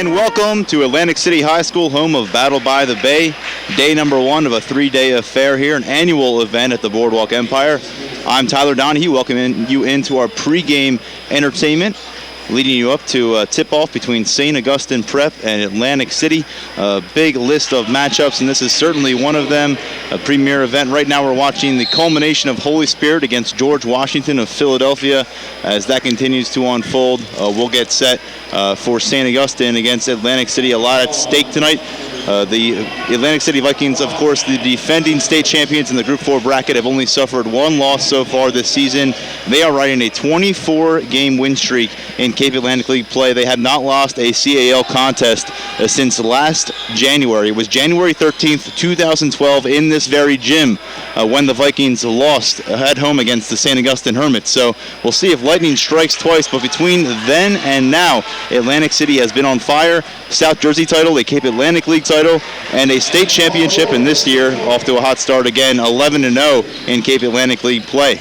And welcome to Atlantic City High School, home of Battle by the Bay. Day number 1 of a 3-day affair here, an annual event at the Boardwalk Empire. I'm Tyler Donahue, welcoming you into our pregame entertainment, leading you up to a tip-off between St. Augustine Prep and Atlantic City. A big list of matchups, and this is certainly one of them, a premier event. Right now we're watching the culmination of Holy Spirit against George Washington of Philadelphia. As that continues to unfold, we'll get set for St. Augustine against Atlantic City. A lot at stake tonight. The Atlantic City Vikings, of course, the defending state champions in the Group 4 bracket, have only suffered one loss so far this season. They are riding a 24-game win streak in Cape Atlantic League play. They have not lost a CAL contest since last January. It was January 13th, 2012, in this very gym when the Vikings lost at home against the St. Augustine Hermits. So we'll see if lightning strikes twice, but between then and now, Atlantic City has been on fire. South Jersey title, a Cape Atlantic League title, and a state championship, and this year off to a hot start again, 11-0 in Cape Atlantic League play.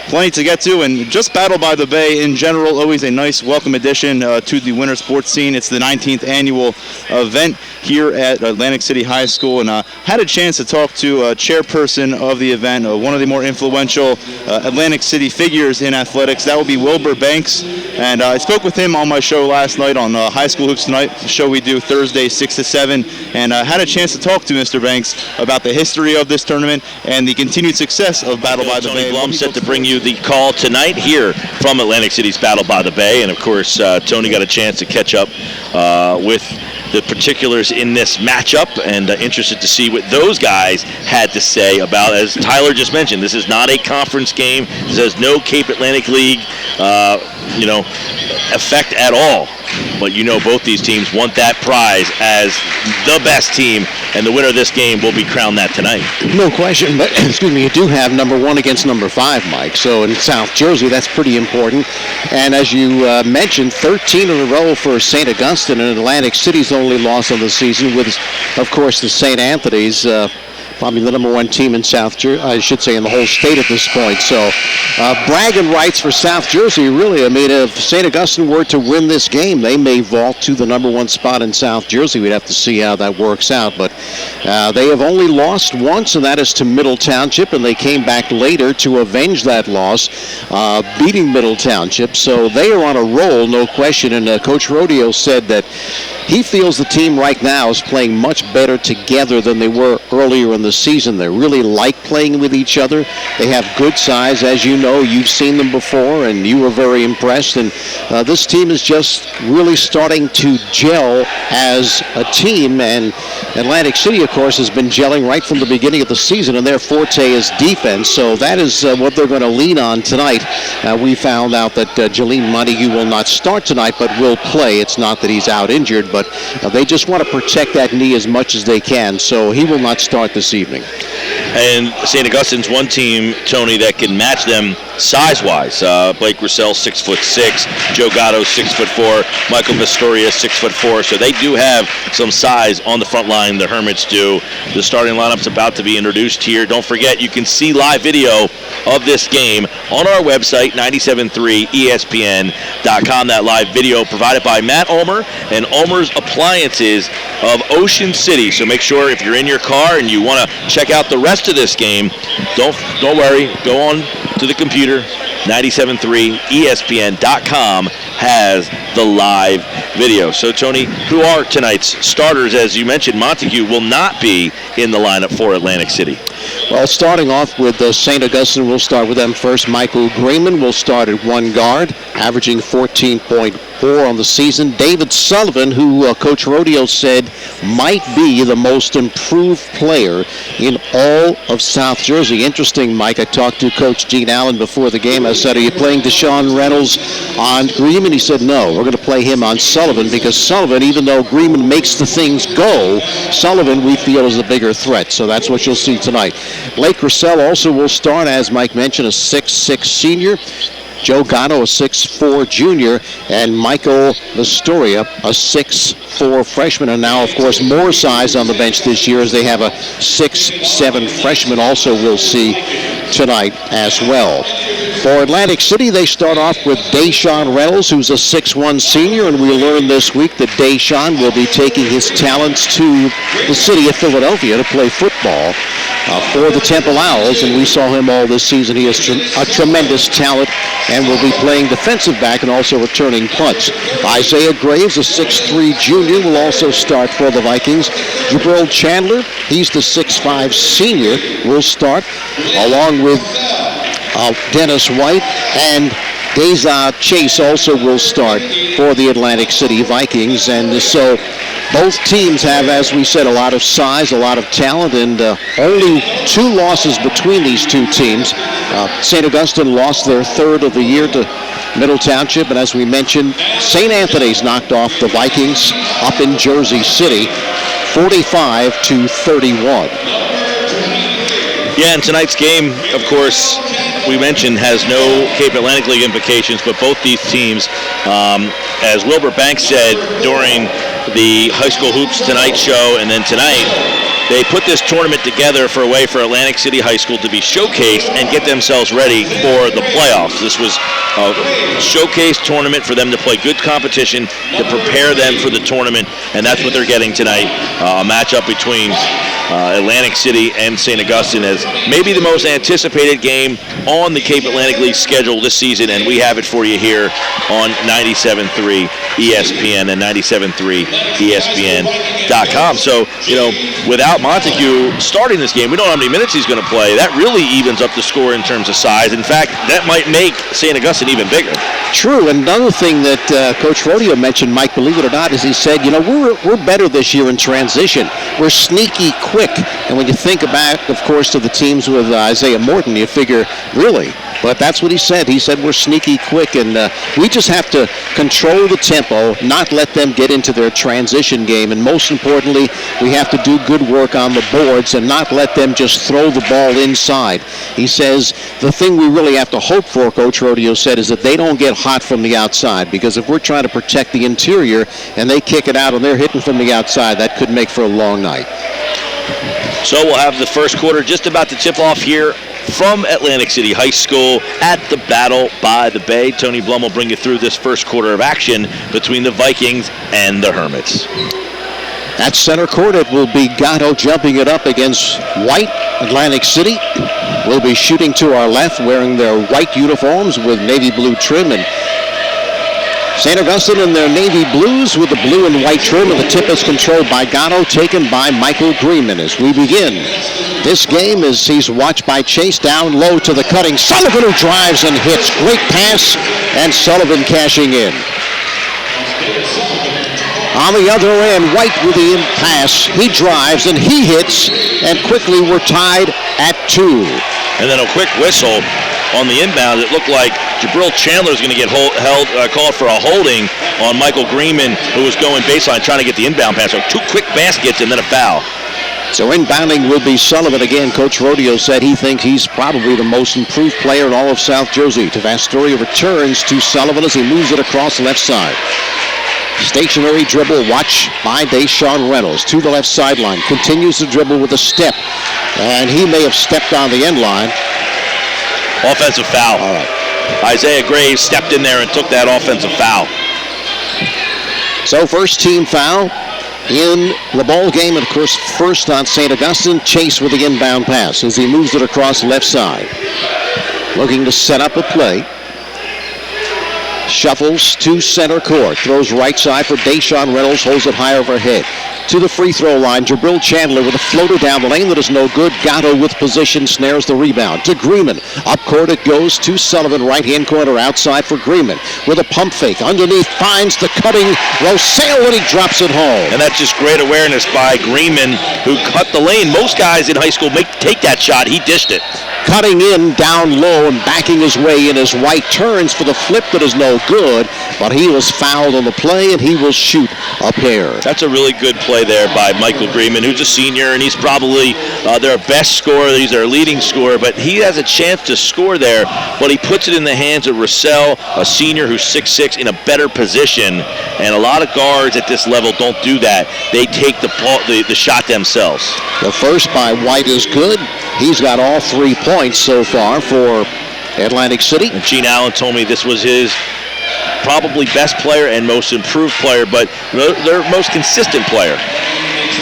Plenty to get to, and just Battle by the Bay in general, always a nice welcome addition to the winter sports scene. It's the 19th annual event here at Atlantic City High School, and had a chance to talk to chairperson of the event, one of the more influential Atlantic City figures in athletics. That will be Wilbur Banks, and I spoke with him on my show last night on High School Hoops Tonight, the show we do Thursday 6 to 7, and had a chance to talk to Mr. Banks about the history of this tournament and the continued success of Battle by the Bay. Blum set to bring you the call tonight here from Atlantic City's Battle by the Bay, and of course Tony got a chance to catch up with the particulars in this matchup, and interested to see what those guys had to say about, as Tyler just mentioned, this is not a conference game. This has no Cape Atlantic League effect at all. But both these teams want that prize as the best team, and the winner of this game will be crowned that tonight. No question, but you do have number 1 against number 5, Mike. So in South Jersey, that's pretty important. And as you mentioned, 13 in a row for St. Augustine, and Atlantic City's only loss of the season with, of course, the St. Anthony's. Probably the number 1 team in South Jersey, I should say, in the whole state at this point. So bragging rights for South Jersey, really. I mean, if St. Augustine were to win this game, they may vault to the number 1 spot in South Jersey. We'd have to see how that works out. But they have only lost once, and that is to Middle Township, and they came back later to avenge that loss, beating Middle Township. So they are on a roll, no question. And Coach Rodeo said that he feels the team right now is playing much better together than they were earlier in the season. They really like playing with each other. They have good size, as you know. You've seen them before, and you were very impressed. And this team is just really starting to gel as a team. And Atlantic City, of course, has been gelling right from the beginning of the season, and their forte is defense. So that is what they're going to lean on tonight. We found out that Jalen Montague will not start tonight, but will play. It's not that he's out injured, but they just want to protect that knee as much as they can. So he will not start this evening. And St. Augustine's one team, Tony, that can match them size-wise. Blake Russell, 6'6", Joe Gatto, 6'4", Michael Pistoria, 6'4". So they do have some size on the front line. The Hermits do. The starting lineup's about to be introduced here. Don't forget, you can see live video of this game on our website, 973ESPN.com. That live video provided by Matt Ulmer and Ulmer's Appliances of Ocean City. So make sure if you're in your car and you want to check out the rest of this game, don't worry. Go on to the computer. 973ESPN.com has the live video. So, Tony, who are tonight's starters? As you mentioned, Montague will not be in the lineup for Atlantic City. Well, starting off with St. Augustine, we'll start with them first. Michael Greenman will start at 1 guard, averaging 14.4 on the season. David Sullivan, who Coach Rodeo said might be the most improved player in all of South Jersey. Interesting, Mike. I talked to Coach Gene Allen before the game. I said, are you playing Deshaun Reynolds on Greenman? He said, no, we're going to play him on Sullivan, because Sullivan, even though Greenman makes the things go, Sullivan, we feel, is the bigger threat. So that's what you'll see tonight. Blake Russell also will start, as Mike mentioned, a 6'6 senior. Joe Gatto, a 6'4 junior, and Michael Astoria, a 6'4 freshman. And now, of course, more size on the bench this year, as they have a 6'7 freshman also we'll see tonight as well. For Atlantic City, they start off with Deshaun Reynolds, who's a 6'1 senior, and we learned this week that Deshaun will be taking his talents to the city of Philadelphia to play football for the Temple Owls, and we saw him all this season. He has a tremendous talent and will be playing defensive back and also returning punts. Isaiah Graves, a 6'3 junior, will also start for the Vikings. Jabril Chandler, he's the 6'5 senior, will start, along with Dennis White, and Deza Chase also will start for the Atlantic City Vikings. And so both teams have, as we said, a lot of size, a lot of talent, and only 2 losses between these two teams. St. Augustine lost their 3rd of the year to Middle Township, and as we mentioned, St. Anthony's knocked off the Vikings up in Jersey City 45-31. Yeah, and tonight's game, of course, we mentioned, has no Cape Atlantic League implications, but both these teams, as Wilbur Banks said during the High School Hoops Tonight show and then tonight, they put this tournament together for a way for Atlantic City High School to be showcased and get themselves ready for the playoffs. This was a showcase tournament for them to play good competition, to prepare them for the tournament, and that's what they're getting tonight, a matchup between Atlantic City and St. Augustine as maybe the most anticipated game on the Cape Atlantic League schedule this season, and we have it for you here on 97.3 ESPN and 97.3 ESPN.com. So, without Montague starting this game, we don't know how many minutes he's going to play. That really evens up the score in terms of size. In fact, that might make St. Augustine even bigger. True, and another thing that Coach Rodeo mentioned, Mike, believe it or not, is he said, we're better this year in transition. We're sneaky quick. And when you think about, of course, to the teams with Isaiah Morton, you figure, really? But that's what he said. He said we're sneaky quick, and we just have to control the tempo, not let them get into their transition game. And most importantly, we have to do good work on the boards and not let them just throw the ball inside. He says the thing we really have to hope for, Coach Rodeo said, is that they don't get hot from the outside, because if we're trying to protect the interior and they kick it out and they're hitting from the outside, that could make for a long night. So we'll have the first quarter just about to tip off here from Atlantic City High School at the Battle by the Bay. Tony Blum will bring you through this first quarter of action between the Vikings and the Hermits. At center court, it will be Gatto jumping it up against White. Atlantic City will be shooting to our left, wearing their white uniforms with navy blue trim, and St. Augustine in their navy blues with the blue and white trim, and the tip is controlled by Gatto, taken by Michael Greenman. As we begin this game, as he's watched by Chase, down low to the cutting Sullivan, who drives and hits. Great pass, and Sullivan cashing in. On the other end, White with the pass. He drives and he hits, and quickly we're tied at 2. And then a quick whistle on the inbound. It looked like Jabril Chandler is going to get called for a holding on Michael Greenman, who was going baseline trying to get the inbound pass. So 2 quick baskets and then a foul. So inbounding will be Sullivan again. Coach Rodeo said he thinks he's probably the most improved player in all of South Jersey. Tavastoria returns to Sullivan as he moves it across the left side. Stationary dribble, watch by Deshaun Reynolds to the left sideline. Continues to dribble with a step, and he may have stepped on the end line. Offensive foul. All right. Isaiah Graves stepped in there and took that offensive foul. So first team foul in the ball game, and of course first on St. Augustine. Chase with the inbound pass as he moves it across left side. Looking to set up a play. Shuffles to center court. Throws right side for Deshaun Reynolds. Holds it high overhead. To the free throw line, Jabril Chandler with a floater down the lane that is no good. Gatto with position, snares the rebound. To Greenman. Up court it goes to Sullivan. Right-hand corner outside for Greenman. With a pump fake. Underneath finds the cutting Rosale, and he drops it home. And that's just great awareness by Greenman, who cut the lane. Most guys in high school take that shot. He dished it. Cutting in down low and backing his way in as White turns for the flip that is no good, but he was fouled on the play, and he will shoot a pair. That's a really good play there by Michael Greenman, who's a senior, and he's probably their best scorer. He's their leading scorer, but he has a chance to score there, but he puts it in the hands of Russell, a senior who's 6'6", in a better position, and a lot of guards at this level don't do that. They take the shot themselves. The first by White is good. He's got all 3 points so far for Atlantic City. And Gene Allen told me this was his probably best player and most improved player, but their most consistent player.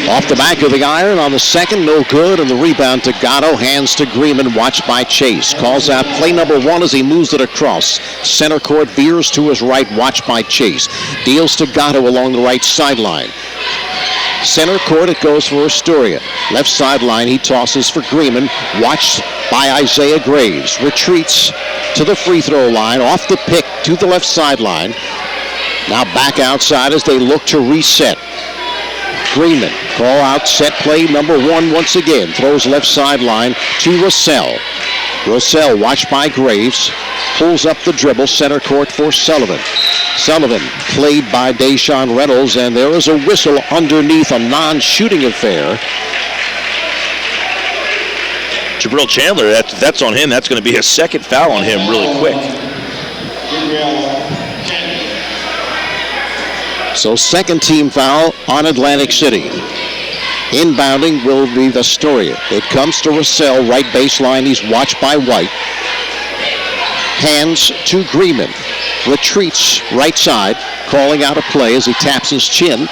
Off the back of the iron on the second, no good, and the rebound to Gatto, hands to Greenman, watched by Chase. Calls out play number 1 as he moves it across. Center court, veers to his right, watched by Chase. Deals to Gatto along the right sideline. Center court, it goes for Astoria. Left sideline, he tosses for Greenman, watched by Isaiah Graves. Retreats to the free throw line, off the pick to the left sideline. Now back outside as they look to reset. Greenman, call out set play number 1 once again. Throws left sideline to Russell. Russell, watched by Graves, pulls up the dribble, center court for Sullivan. Sullivan, played by Deshaun Reynolds, and there is a whistle underneath, a non-shooting affair. Jabril Chandler, that's on him. That's going to be his second foul on him really quick. So second team foul on Atlantic City. Inbounding will be the Astoria. It comes to Russell, right baseline. He's watched by White. Hands to Greenman. Retreats right side, calling out a play as he taps his chin.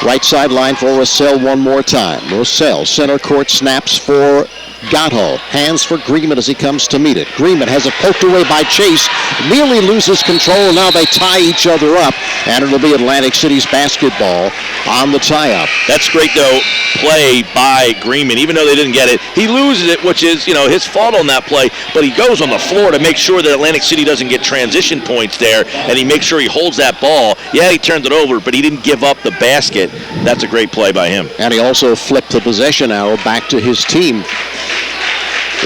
Right sideline for Russell one more time. Russell, center court, snaps for Gatto. Hands for Greenman as he comes to meet it. Greenman has it poked away by Chase. Nearly loses control. Now they tie each other up, and it'll be Atlantic City's basketball on the tie-up. That's great, though, play by Greenman. Even though they didn't get it, he loses it, which is, his fault on that play, but he goes on the floor to make sure that Atlantic City doesn't get transition points there, and he makes sure he holds that ball. Yeah, he turned it over, but he didn't give up the basket. That's a great play by him. And he also flipped the possession arrow back to his team.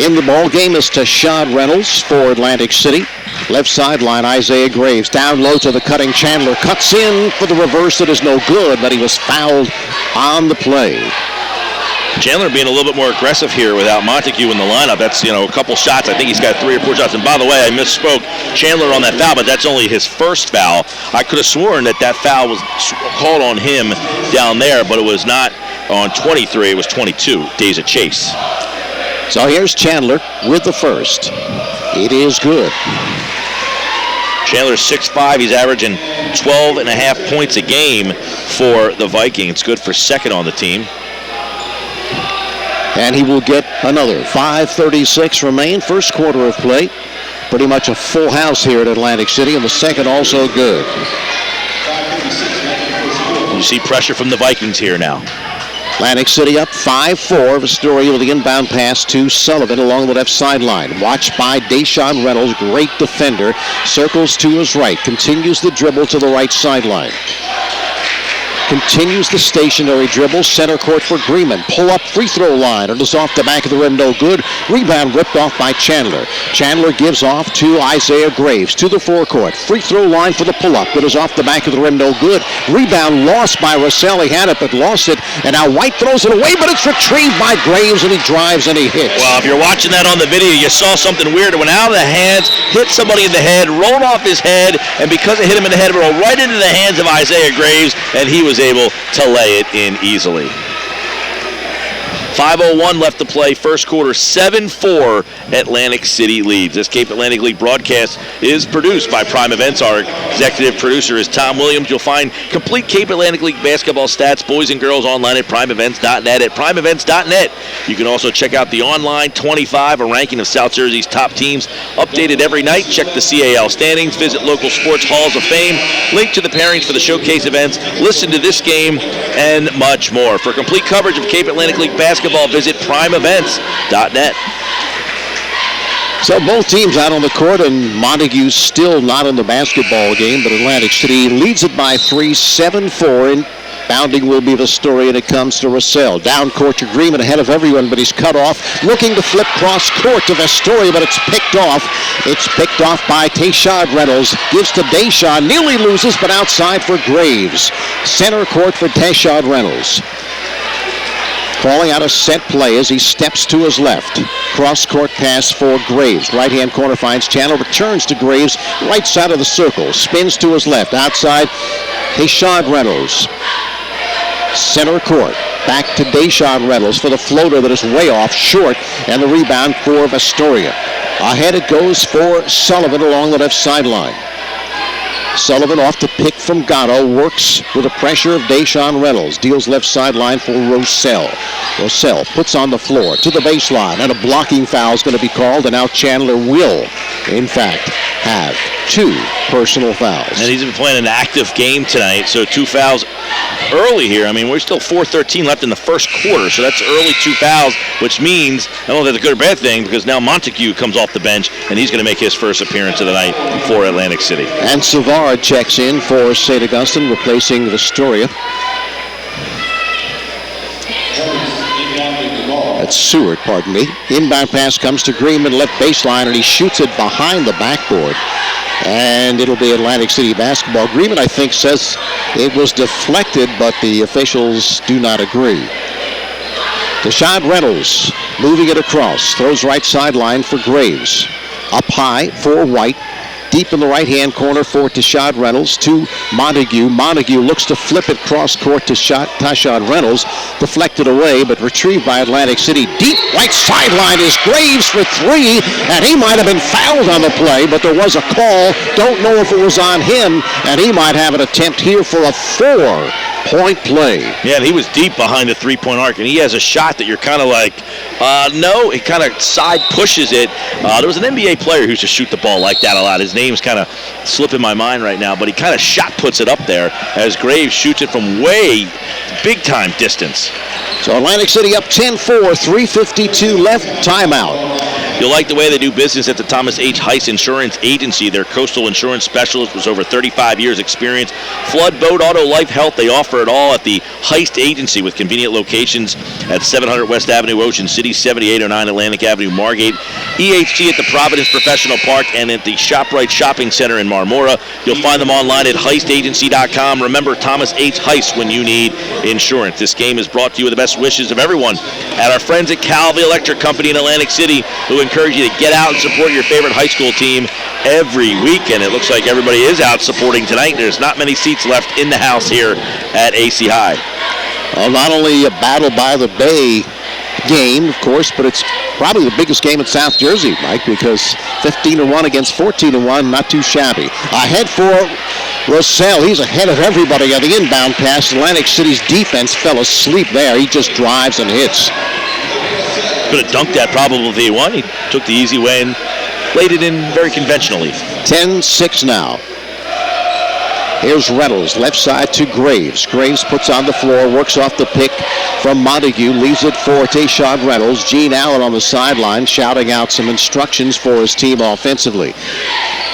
In the ball game is Tashad Reynolds for Atlantic City. Left sideline, Isaiah Graves. Down low to the cutting Chandler. Cuts in for the reverse. It is no good, but he was fouled on the play. Chandler being a little bit more aggressive here without Montague in the lineup. That's, a couple shots. I think he's got 3 or 4 shots. And by the way, I misspoke Chandler on that foul, but that's only his first foul. I could have sworn that foul was called on him down there, but it was not on 23. It was 22. Days of Chase. So here's Chandler with the first. It is good. Chandler's 6'5". He's averaging 12.5 points a game for the Vikings. Good for second on the team. And he will get another. 5:36 remain. First quarter of play. Pretty much a full house here at Atlantic City, and the second also good. You see pressure from the Vikings here now. Atlantic City up 5-4. Astoria with the inbound pass to Sullivan along the left sideline. Watched by Deshaun Reynolds, great defender. Circles to his right. Continues the dribble to the right sideline. Continues the stationary dribble. Center court for Greenman. Pull up free throw line. It is off the back of the rim. No good. Rebound ripped off by Chandler. Chandler gives off to Isaiah Graves to the forecourt. Free throw line for the pull up. It is off the back of the rim. No good. Rebound lost by Russell. He had it but lost it. And now White throws it away, but it's retrieved by Graves, and he drives and he hits. Well, if you're watching that on the video, you saw something weird. It went out of the hands, hit somebody in the head, rolled off his head, and because it hit him in the head, it rolled right into the hands of Isaiah Graves, and he was able to lay it in easily. 5:01 left to play. First quarter, 7-4 Atlantic City leads. This Cape Atlantic League broadcast is produced by Prime Events. Our executive producer is Tom Williams. You'll find complete Cape Atlantic League basketball stats, boys and girls, online at primeevents.net. At primeevents.net, you can also check out the online 25, a ranking of South Jersey's top teams, updated every night. Check the CAL standings, visit local sports halls of fame, link to the pairings for the showcase events, listen to this game, and much more. For complete coverage of Cape Atlantic League basketball, visit primeevents.net. So both teams out on the court, and Montague's still not in the basketball game, but Atlantic City leads it by 3, 7-4, and bounding will be the story, and it comes to Russell. Down court to Greenman ahead of everyone, but he's cut off. Looking to flip cross court to Astoria, but it's picked off. It's picked off by Tashad Reynolds. Gives to Deshaun. Nearly loses, but outside for Graves. Center court for Tashad Reynolds. Calling out a set play as he steps to his left. Cross-court pass for Graves. Right-hand corner finds Chandler. Returns to Graves. Right side of the circle. Spins to his left. Outside, Tashad Reynolds. Center court. Back to Deshaun Reynolds for the floater that is way off, short, and the rebound for Astoria. Ahead it goes for Sullivan along the left sideline. Sullivan off the pick from Gatto, works with the pressure of Deshaun Reynolds. Deals left sideline for Rossell. Rossell puts on the floor to the baseline, and a blocking foul is going to be called, and now Chandler will, in fact, have 2 personal fouls. And he's been playing an active game tonight, so 2 fouls early here. I mean, we're still 4:13 left in the first quarter, so that's early 2 fouls, which means, I don't know if that's a good or bad thing, because now Montague comes off the bench, and he's going to make his first appearance of the night for Atlantic City. And Savard checks in for St. Augustine, replacing Vistoria. That's Seward, pardon me. Inbound pass comes to Greenman, left baseline, and he shoots it behind the backboard. And it'll be Atlantic City basketball. Greenman, I think, says it was deflected, but the officials do not agree. Deshaun Reynolds moving it across. Throws right sideline for Graves. Up high for White. Deep in the right-hand corner for Tashad Reynolds to Montague. Montague looks to flip it cross-court to Tashad Reynolds. Deflected away, but retrieved by Atlantic City. Deep right sideline is Graves for 3, and he might have been fouled on the play, but there was a call. Don't know if it was on him, and he might have an attempt here for a 4-point play. Yeah, and he was deep behind the 3-point arc, and he has a shot that you're kind of like, no, he kind of side pushes it. There was an NBA player who used to shoot the ball like that a lot. His name's kind of slipping my mind right now, but he kind of shot puts it up there as Graves shoots it from way big time distance. So Atlantic City up 10-4, 3:52 left, timeout. You'll like the way they do business at the Thomas H. Heiss Insurance Agency. Their coastal insurance specialist was over 35 years experience. Flood, boat, auto, life, health, they offer it all at the Heist Agency with convenient locations at 700 West Avenue, Ocean City, 7809 Atlantic Avenue, Margate, EHG at the Providence Professional Park, and at the ShopRite Shopping Center in Marmora. You'll find them online at heistagency.com. Remember Thomas H. Heiss when you need insurance. This game is brought to you with the best wishes of everyone at our friends at Calvi Electric Company in Atlantic City, who encourage you to get out and support your favorite high school team every weekend. It looks like everybody is out supporting tonight. There's not many seats left in the house here at AC High. Well, not only a Battle by the Bay game, of course, but it's probably the biggest game in South Jersey, Mike, because 15-1 against 14-1, not too shabby. Ahead for Rossell. He's ahead of everybody on the inbound pass. Atlantic City's defense fell asleep there. He just drives and hits. Could have dunked that probably if he won. He took the easy way and laid it in very conventionally. 10-6 now. Here's Reynolds, left side to Graves. Graves puts on the floor, works off the pick from Montague, leaves it for Tayshawn Reynolds. Gene Allen on the sideline shouting out some instructions for his team offensively.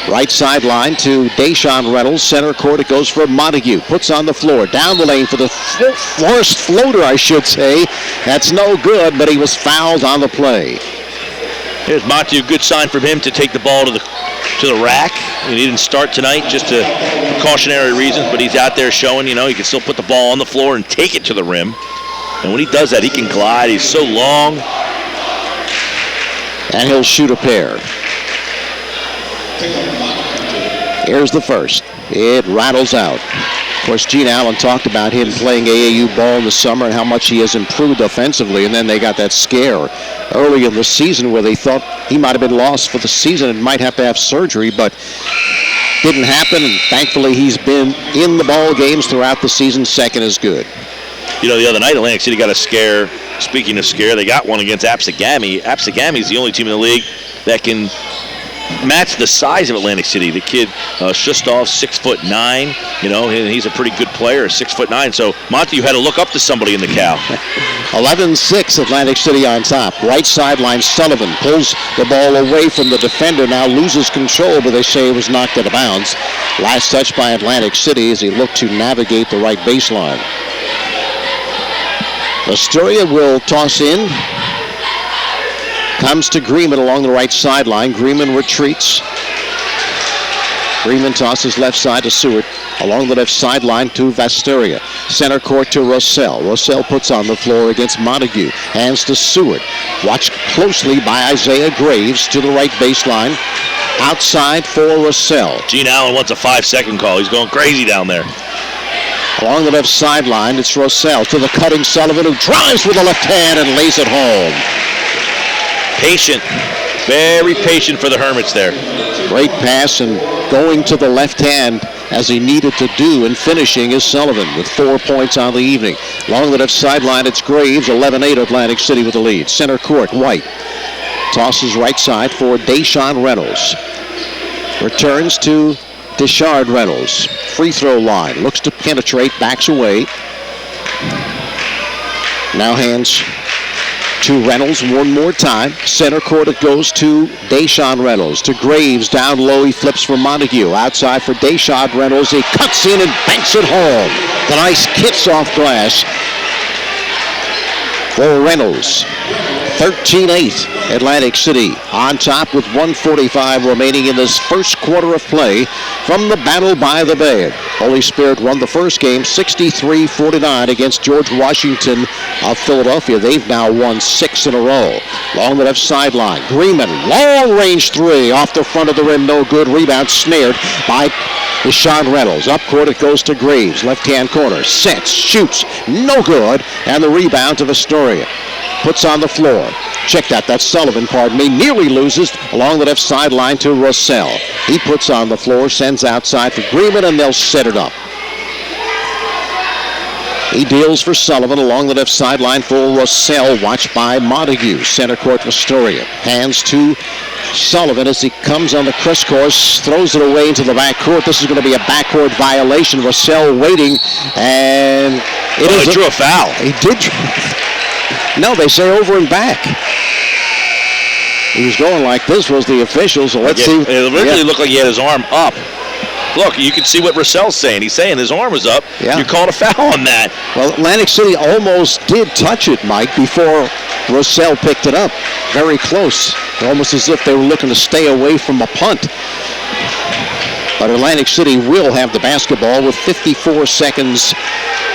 Right sideline to Deshaun Reynolds. Center court, it goes for Montague. Puts on the floor, down the lane for the forced floater, I should say. That's no good, but he was fouled on the play. Here's Montague, good sign from him to take the ball to the rack. He didn't start tonight just for cautionary reasons, but he's out there showing, he can still put the ball on the floor and take it to the rim. And when he does that, he can glide. He's so long. And he'll shoot a pair. Here's the first. It rattles out. Of course, Gene Allen talked about him playing AAU ball in the summer and how much he has improved offensively, and then they got that scare early in the season where they thought he might have been lost for the season and might have to have surgery, but didn't happen, and thankfully he's been in the ball games throughout the season. Second is good. The other night Atlantic City got a scare. Speaking of scare, they got one against Apsagami. Apsagami is the only team in the league that can match the size of Atlantic City. The kid, Shustov, 6'9", he's a pretty good player, 6'9". So Montague had to look up to somebody in the Cal. 11-6, Atlantic City on top. Right sideline, Sullivan pulls the ball away from the defender, now loses control, but they say it was knocked out of bounds. Last touch by Atlantic City as he looked to navigate the right baseline. Astoria will toss in. Comes to Greenman along the right sideline. Greenman retreats. Greenman tosses left side to Seward. Along the left sideline to Vasteria. Center court to Rossell. Rossell puts on the floor against Montague. Hands to Seward. Watched closely by Isaiah Graves to the right baseline. Outside for Rossell. Gene Allen wants a 5-second call. He's going crazy down there. Along the left sideline, it's Rossell to the cutting Sullivan, who drives with the left hand and lays it home. Patient. Very patient for the Hermits there. Great pass and going to the left hand as he needed to do, and finishing is Sullivan with 4 points on the evening. Along the left sideline, it's Graves, 11-8 Atlantic City with the lead. Center court, White tosses right side for Deshaun Reynolds. Returns to Deshard Reynolds. Free throw line, looks to penetrate, backs away. Now hands to Reynolds one more time. Center court it goes to Deshaun Reynolds. To Graves, down low, he flips for Montague. Outside for Deshaun Reynolds, he cuts in and banks it home. The nice kicks off glass for Reynolds. 13-8 Atlantic City on top with 1:45 remaining in this first quarter of play from the Battle by the Bay. Holy Spirit won the first game 63-49 against George Washington of Philadelphia. They've now won 6 in a row. Along the left sideline, Greenman, long range three off the front of the rim, no good. Rebound snared by Deshaun Reynolds. Up court it goes to Graves, left-hand corner, sets, shoots, no good, and the rebound to Astoria. Puts on the floor. Check that. That's Sullivan, pardon me. Nearly loses along the left sideline to Russell. He puts on the floor, sends outside for Greenman, and they'll set it up. He deals for Sullivan along the left sideline for Russell, watched by Montague. Center court, Astoria. Hands to Sullivan as he comes on the crisscross, throws it away into the backcourt. This is going to be a backcourt violation. Russell waiting, and he drew a foul. He did. No, they say over and back. He was going like this, was the official, so let's see. It originally looked like he had his arm up. Look, you can see what Russell's saying. He's saying his arm was up. Yeah. You called a foul on that. Well, Atlantic City almost did touch it, Mike, before Russell picked it up. Very close. Almost as if they were looking to stay away from a punt. But Atlantic City will have the basketball with 54 seconds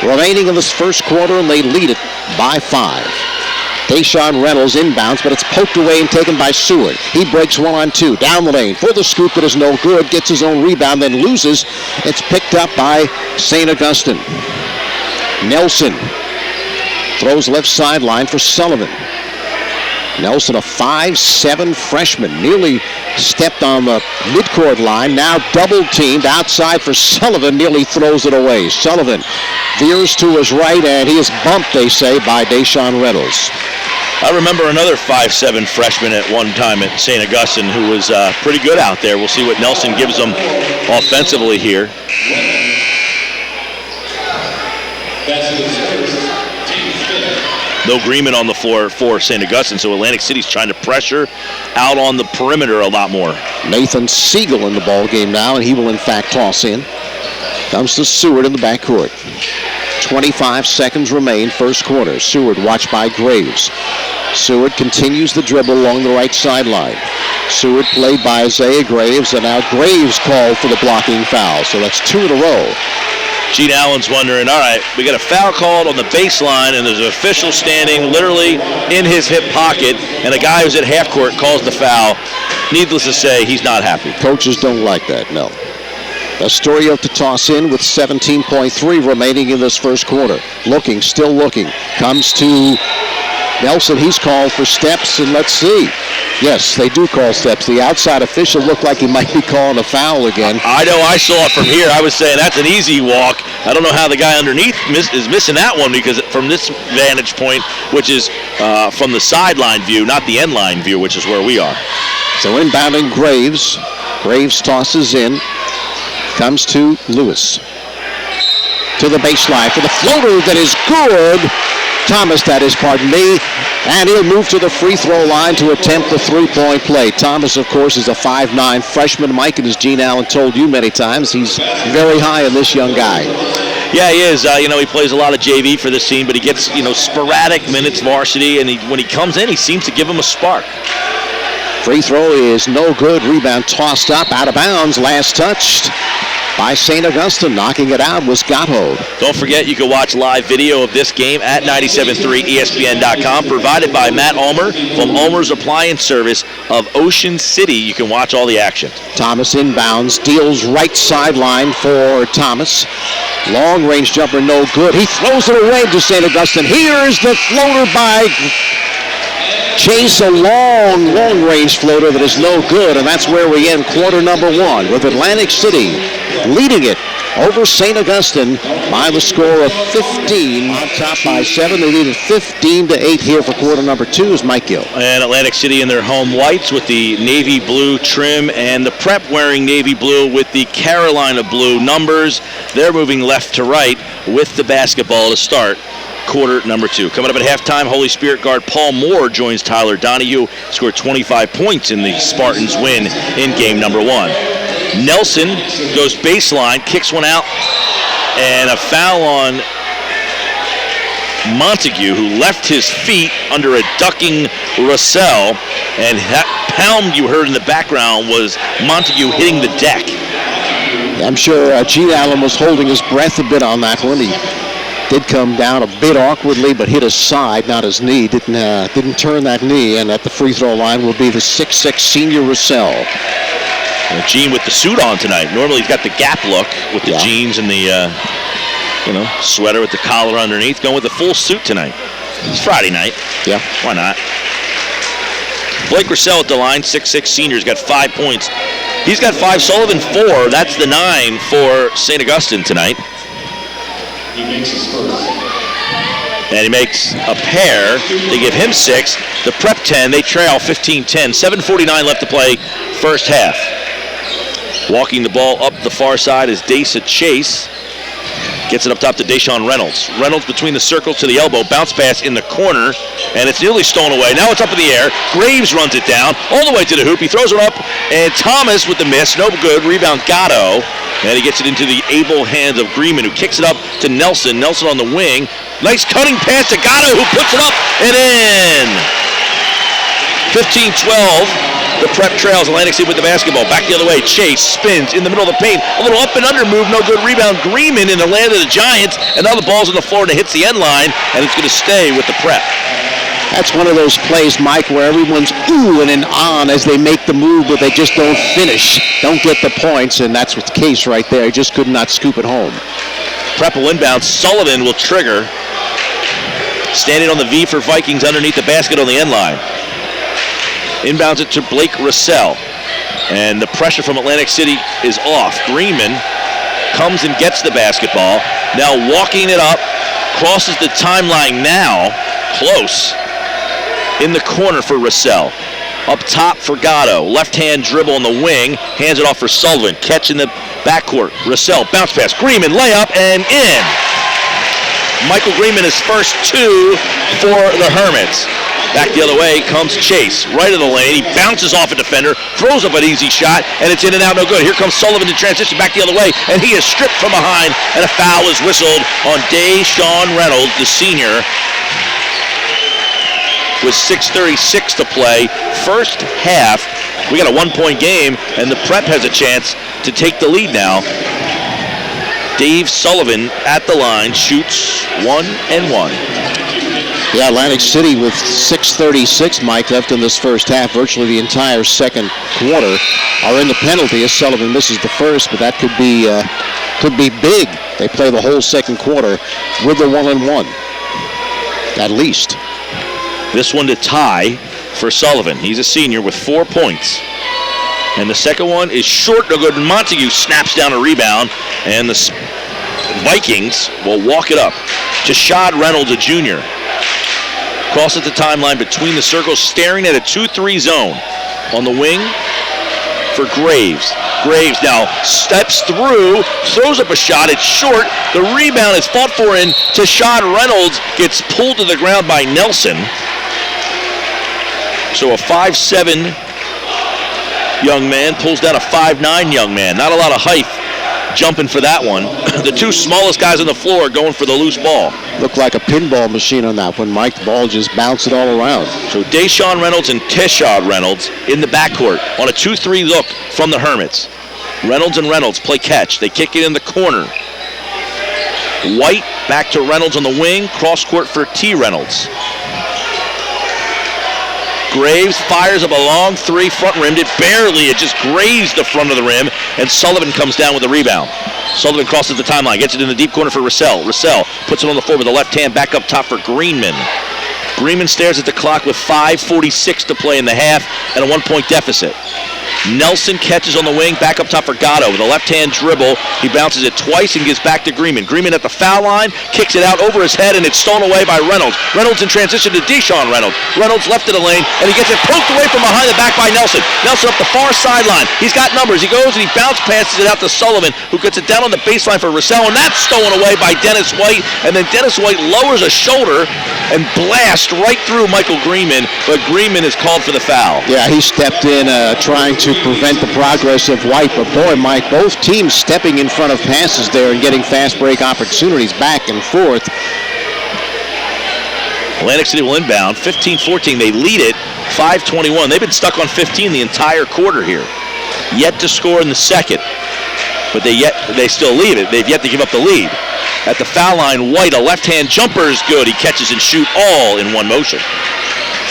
remaining in this first quarter, and they lead it by 5. Deshaun Reynolds inbounds, but it's poked away and taken by Seward. He breaks 1-on-2. Down the lane for the scoop that is no good. Gets his own rebound, then loses. It's picked up by St. Augustine. Nelson throws left sideline for Sullivan. Nelson, a 5'7" freshman, nearly stepped on the midcourt line. Now double teamed outside for Sullivan, nearly throws it away. Sullivan veers to his right, and he is bumped, they say, by Deshaun Reynolds. I remember another 5'7" freshman at one time at St. Augustine who was pretty good out there. We'll see what Nelson gives them offensively here. No Greenman on the floor for St. Augustine, so Atlantic City's trying to pressure out on the perimeter a lot more. Nathan Siegel in the ball game now, and he will in fact toss in. Comes to Seward in the backcourt. 25 seconds remain, first quarter. Seward watched by Graves. Seward continues the dribble along the right sideline. Seward played by Isaiah Graves, and now Graves called for the blocking foul, so that's 2 in a row. Gene Allen's wondering, all right, we got a foul called on the baseline, and there's an official standing literally in his hip pocket, and a guy who's at half court calls the foul. Needless to say, he's not happy. Coaches don't like that, no. Astoria to toss in with 17.3 remaining in this first quarter. Looking, still looking. Comes to Nelson. He's called for steps, and let's see. Yes, they do call steps. The outside official looked like he might be calling a foul again. I know, I saw it from here. I was saying that's an easy walk. I don't know how the guy underneath is missing that one, because from this vantage point, which is from the sideline view, not the end line view, which is where we are. So inbounding Graves. Graves tosses in. Comes to Lewis. To the baseline for the floater that is good. Thomas, that is, pardon me. And he'll move to the free throw line to attempt the three-point play. Thomas, of course, is a 5'9" freshman. Mike, and as Gene Allen told you many times, he's very high in this young guy. Yeah, he is. He plays a lot of JV for this team, but he gets, sporadic minutes varsity, and when he comes in, he seems to give him a spark. Free throw is no good. Rebound tossed up, out of bounds. Last touched by St. Augustine. Knocking it out was Gatto. Don't forget, you can watch live video of this game at 97.3ESPN.com, provided by Matt Ulmer from Ulmer's Appliance Service of Ocean City. You can watch all the action. Thomas inbounds, deals right sideline for Thomas. Long range jumper, no good. He throws it away to St. Augustine. Here's the floater by Chase, a long range floater that is no good, and that's where we end quarter number one with Atlantic City leading it over St. Augustine by the score of 15. On top by 7. They lead it 15-8 here for quarter number two is Mike Gill. And Atlantic City in their home whites with the navy blue trim, and the Prep wearing navy blue with the Carolina blue numbers. They're moving left to right with the basketball to start quarter number two. Coming up at halftime, Holy Spirit guard Paul Moore joins Tyler Donahue. Scored 25 points in the Spartans' win in game number one. Nelson goes baseline, kicks one out, and a foul on Montague, who left his feet under a ducking Russell, and that pound you heard in the background was Montague hitting the deck. I'm sure Gene Allen was holding his breath a bit on that one. He did come down a bit awkwardly, but hit his side, not his knee. Didn't turn that knee, and at the free throw line will be the 6'6" senior Russell. Gene with the suit on tonight. Normally he's got the Gap look with the jeans and the sweater with the collar underneath. Going with the full suit tonight. It's Friday night. Yeah. Why not? Blake Russell at the line, 6'6" senior. He's got 5 points. He's got 5. Sullivan 4. That's the 9 for St. Augustine tonight. He makes his first. And he makes a pair. They give him 6. The Prep 10. They trail 15-10. 7:49 left to play first half. Walking the ball up the far side is Dasa Chase. Gets it up top to Deshaun Reynolds. Reynolds between the circle to the elbow. Bounce pass in the corner. And it's nearly stolen away. Now it's up in the air. Graves runs it down all the way to the hoop. He throws it up. And Thomas with the miss. No good. Rebound Gatto. And he gets it into the able hands of Greenman, who kicks it up to Nelson. Nelson on the wing. Nice cutting pass to Gatto, who puts it up and in. 15-12. The Prep trails. Atlantic City with the basketball. Back the other way. Chase spins in the middle of the paint. A little up and under move. No good. Rebound. Greenman in the land of the Giants. And now the ball's on the floor and it hits the end line. And it's going to stay with the Prep. That's one of those plays, Mike, where everyone's ooh and on as they make the move, but they just don't finish, don't get the points, and that's what's the case right there. He just could not scoop it home. Prep will inbound. Sullivan will trigger. Standing on the V for Vikings underneath the basket on the end line. Inbounds it to Blake Russell. And the pressure from Atlantic City is off. Greenman comes and gets the basketball. Now walking it up. Crosses the timeline now. Close. In the corner for Russell. Up top for Gatto. Left-hand dribble on the wing. Hands it off for Sullivan. Catch in the backcourt. Russell, bounce pass. Greenman, layup, and in. Michael Greenman is first 2 for the Hermits. Back the other way comes Chase. Right of the lane. He bounces off a defender. Throws up an easy shot, and it's in and out. No good. Here comes Sullivan to transition back the other way, and he is stripped from behind, and a foul is whistled on Deshaun Reynolds, the senior, with 6:36 to play. First half, we got a 1-point game, and the Prep has a chance to take the lead now. Dave Sullivan at the line shoots 1 and 1. Yeah, Atlantic City with 6:36, Mike, left in this first half. Virtually the entire second quarter are in the penalty as Sullivan misses the first, but that could be big. They play the whole second quarter with the 1 and 1, at least. This one to tie for Sullivan. He's a senior with 4 points. And the second one is short, no good. Montague snaps down a rebound, and the Vikings will walk it up. Jashad Reynolds, a junior. Crosses the timeline between the circles, staring at a 2-3 zone. On the wing for Graves. Graves now steps through, throws up a shot. It's short. The rebound is fought for, and Jashad Reynolds gets pulled to the ground by Nelson. So a 5'7" young man pulls down a 5'9" young man. Not a lot of height jumping for that one. The two smallest guys on the floor going for the loose ball. Looked like a pinball machine on that one, Mike. The ball just bounced it all around. So Deshaun Reynolds and Tishad Reynolds in the backcourt on a 2-3 look from the Hermits. Reynolds and Reynolds play catch. They kick it in the corner. White back to Reynolds on the wing. Cross court for T. Reynolds. Graves fires up a long 3, front rimmed it barely. It just grazed the front of the rim, and Sullivan comes down with the rebound. Sullivan crosses the timeline, gets it in the deep corner for Russell. Russell puts it on the floor with the left hand, back up top for Greenman. Greenman stares at the clock with 5:46 to play in the half and a 1-point deficit. Nelson catches on the wing, back up top for Gatto with a left-hand dribble. He bounces it twice and gives back to Greenman. Greenman at the foul line, kicks it out over his head, and it's stolen away by Reynolds. Reynolds in transition to Deshaun Reynolds. Reynolds left of the lane, and he gets it poked away from behind the back by Nelson. Nelson up the far sideline. He's got numbers. He goes and he bounce passes it out to Sullivan, who gets it down on the baseline for Russell, and that's stolen away by Dennis White. And then Dennis White lowers a shoulder and blasts right through Michael Greenman, but Greenman is called for the foul. Yeah, he stepped in trying to prevent the progress of White. But boy, Mike, both teams stepping in front of passes there and getting fast break opportunities back and forth. Atlantic City will inbound, 15-14. They lead it, 5:21. They've been stuck on 15 the entire quarter here. Yet to score in the second, but they still lead it. They've yet to give up the lead. At the foul line, White, a left-hand jumper is good. He catches and shoot all in one motion.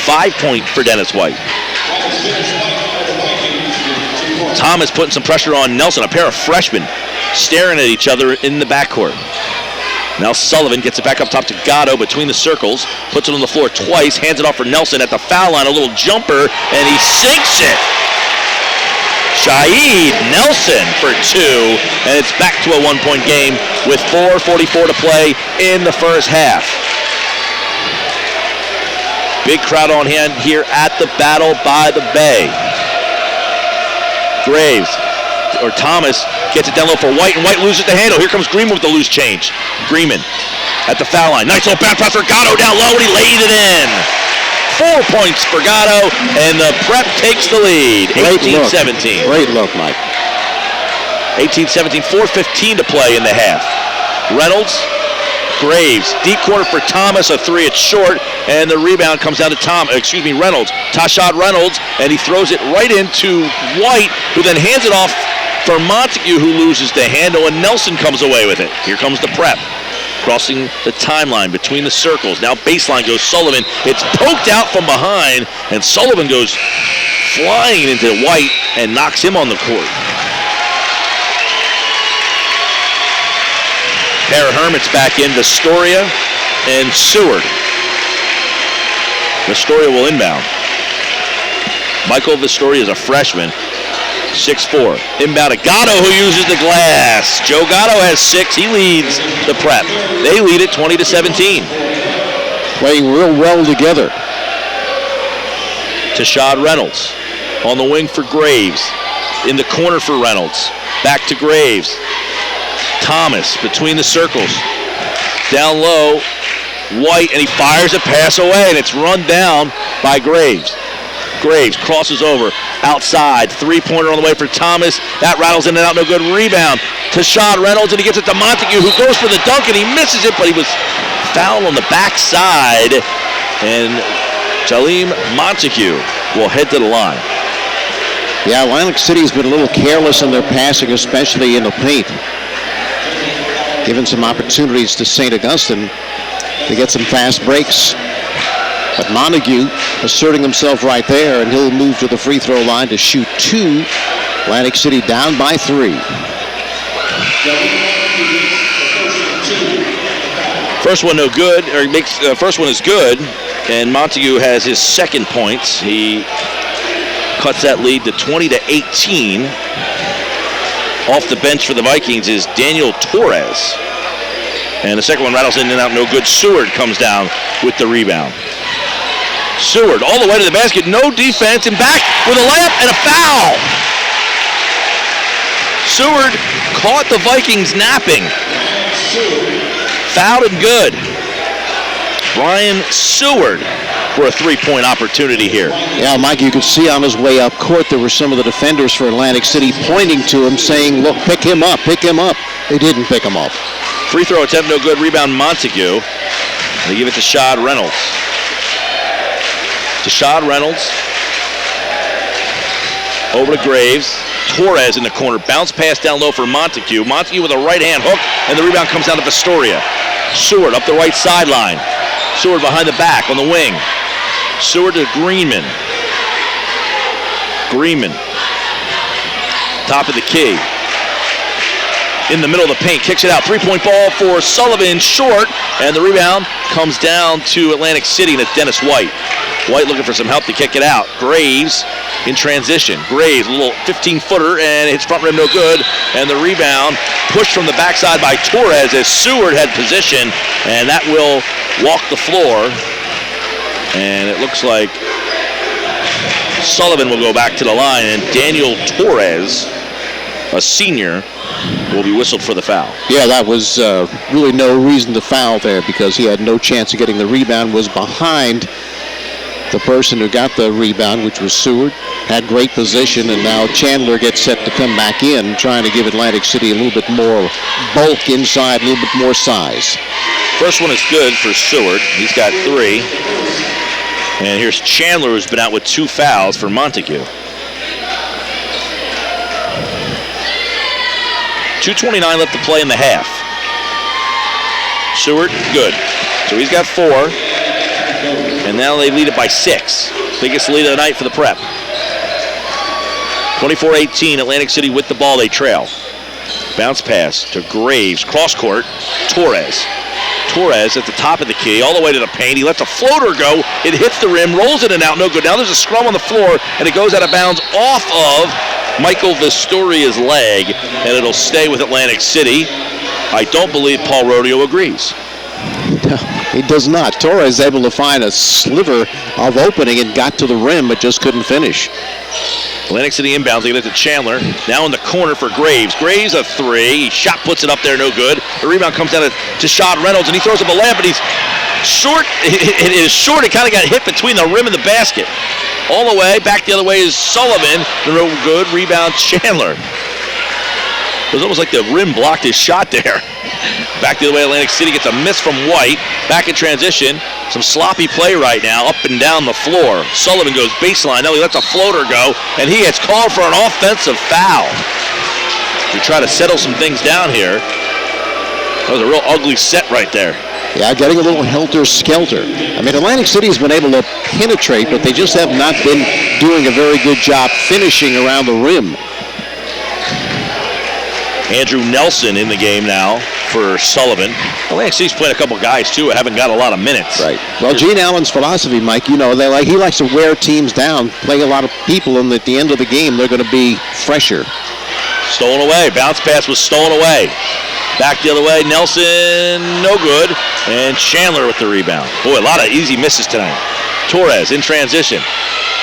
5 point for Dennis White. Thomas putting some pressure on Nelson, a pair of freshmen staring at each other in the backcourt. Now Sullivan gets it back up top to Gatto between the circles, puts it on the floor twice, hands it off for Nelson at the foul line, a little jumper, and he sinks it. Shaid Nelson for 2, and it's back to a 1-point game with 4:44 to play in the first half. Big crowd on hand here at the Battle by the Bay. Graves, or Thomas, gets it down low for White, and White loses the handle. Here comes Greenman with the loose change. Greenman at the foul line. Nice little bounce pass for Gatto down low, and he laid it in. 4 points for Gatto, and the Prep takes the lead, 18-17. Great look, Mike. 18-17, 4:15 to play in the half. Reynolds, Graves, deep corner for Thomas, a 3, it's short, and the rebound comes down to Reynolds. Tashad Reynolds, and he throws it right into White, who then hands it off for Montague, who loses the handle, and Nelson comes away with it. Here comes the Prep. Crossing the timeline between the circles. Now baseline goes Sullivan. It's poked out from behind, and Sullivan goes flying into White and knocks him on the court. Pair of Hermits back in, Vistoria and Seward. Vistoria will inbound. Michael Vistoria is a freshman, 6'4". Inbound to Gatto, who uses the glass. Joe Gatto has 6. He leads the Prep. They lead it 20-17. Playing real well together. Tashad Reynolds on the wing for Graves. In the corner for Reynolds. Back to Graves. Thomas between the circles. Down low, White, and he fires a pass away, and it's run down by Graves. Graves crosses over, outside, 3-pointer on the way for Thomas. That rattles in and out, no good. Rebound to Tashad Reynolds, and he gets it to Montague, who goes for the dunk, and he misses it, but he was fouled on the backside, and Jaleem Montague will head to the line. Yeah, Atlantic City's been a little careless in their passing, especially in the paint. Giving some opportunities to St. Augustine to get some fast breaks. But Montague asserting himself right there, and he'll move to the free throw line to shoot 2. Atlantic City down by 3. First one no good, or he makes first one is good, and Montague has his second points. He cuts that lead to 20-18. Off the bench for the Vikings is Daniel Torres. And the second one rattles in and out, no good. Seward comes down with the rebound. Seward all the way to the basket, no defense, and back with a layup and a foul. Seward caught the Vikings napping. Fouled and good. Brian Seward for a 3-point opportunity here. Yeah, Mike, you could see on his way up court there were some of the defenders for Atlantic City pointing to him, saying, look, pick him up, pick him up. They didn't pick him up. Free throw attempt, no good. Rebound Montague. They give it to Tashad Reynolds. Tashad Reynolds. Over to Graves. Torres in the corner. Bounce pass down low for Montague. Montague with a right-hand hook, and the rebound comes down to Vistoria. Seward up the right sideline. Seward behind the back on the wing. Seward to Greenman. Greenman. Top of the key. in the middle of the paint, kicks it out. 3-point ball for Sullivan, short, and the rebound comes down to Atlantic City, and it's Dennis White. White looking for some help to kick it out. Graves in transition. Graves, a little 15-footer, and hits front rim no good. And the rebound pushed from the backside by Torres as Seward had position, and that will walk the floor. And it looks like Sullivan will go back to the line, and Daniel Torres, a senior, will be whistled for the foul. Yeah, that was really no reason to foul there because he had no chance of getting the rebound, was behind the person who got the rebound, which was Seward, had great position, and now Chandler gets set to come back in, trying to give Atlantic City a little bit more bulk inside, a little bit more size. First one is good for Seward. He's got 3. And here's Chandler, who's been out with 2 fouls for Montague. 2:29 left to play in the half. Seward, good. So he's got 4. And now they lead it by 6. Biggest lead of the night for the Prep. 24-18, Atlantic City with the ball, they trail. Bounce pass to Graves, cross court, Torres. Torres at the top of the key, all the way to the paint. He lets a floater go. It hits the rim, rolls in and out, no good. Now there's a scrum on the floor, and it goes out of bounds off of Michael Vistoria's leg, and it'll stay with Atlantic City. I don't believe Paul Rodeo agrees. No, he does not. Torres able to find a sliver of opening and got to the rim, but just couldn't finish. Atlantic City inbounds. They get it to Chandler. Now in the corner for Graves. Graves a 3. He shot puts it up there, no good. The rebound comes down to Shad Reynolds, and he throws up a layup, but he's short. It is short. It kind of got hit between the rim and the basket. All the way. Back the other way is Sullivan. The good rebound, Chandler. It was almost like the rim blocked his shot there. Back the other way, Atlantic City gets a miss from White. Back in transition. Some sloppy play right now, up and down the floor. Sullivan goes baseline. Now he lets a floater go, and he gets called for an offensive foul. To try to settle some things down here. That was a real ugly set right there. Yeah, getting a little helter-skelter. I mean, Atlantic City has been able to penetrate, but they just have not been doing a very good job finishing around the rim. Andrew Nelson in the game now for Sullivan. Atlantic City's played a couple guys too, haven't got a lot of minutes. Right. Well, Gene Allen's philosophy, Mike, you know, he likes to wear teams down, play a lot of people, and at the end of the game, they're going to be fresher. Stolen away. Bounce pass was stolen away. Back the other way. Nelson, no good. And Chandler with the rebound. Boy, a lot of easy misses tonight. Torres in transition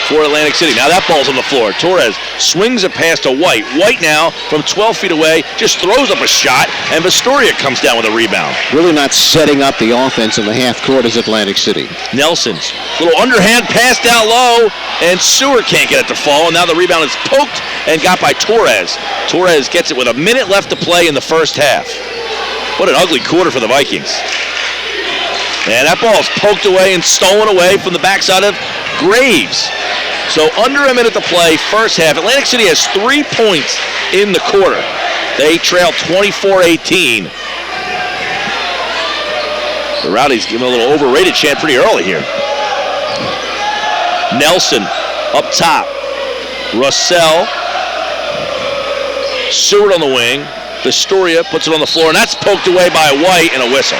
for Atlantic City. Now that ball's on the floor. Torres swings a pass to White. White now from 12 feet away just throws up a shot, and Vistoria comes down with a rebound. Really not setting up the offense in the half court as Atlantic City. Nelson's little underhand pass down low, and Seward can't get it to fall, and now the rebound is poked and got by Torres. Torres gets it with a minute left to play in the first half. What an ugly quarter for the Vikings. And that ball is poked away and stolen away from the backside of Graves. So under a minute to play, first half. Atlantic City has 3 points in the quarter. They trail 24-18. The Rowdies give him a little overrated chant pretty early here. Nelson up top. Russell. Seward on the wing. Vistoria puts it on the floor, and that's poked away by White and a whistle.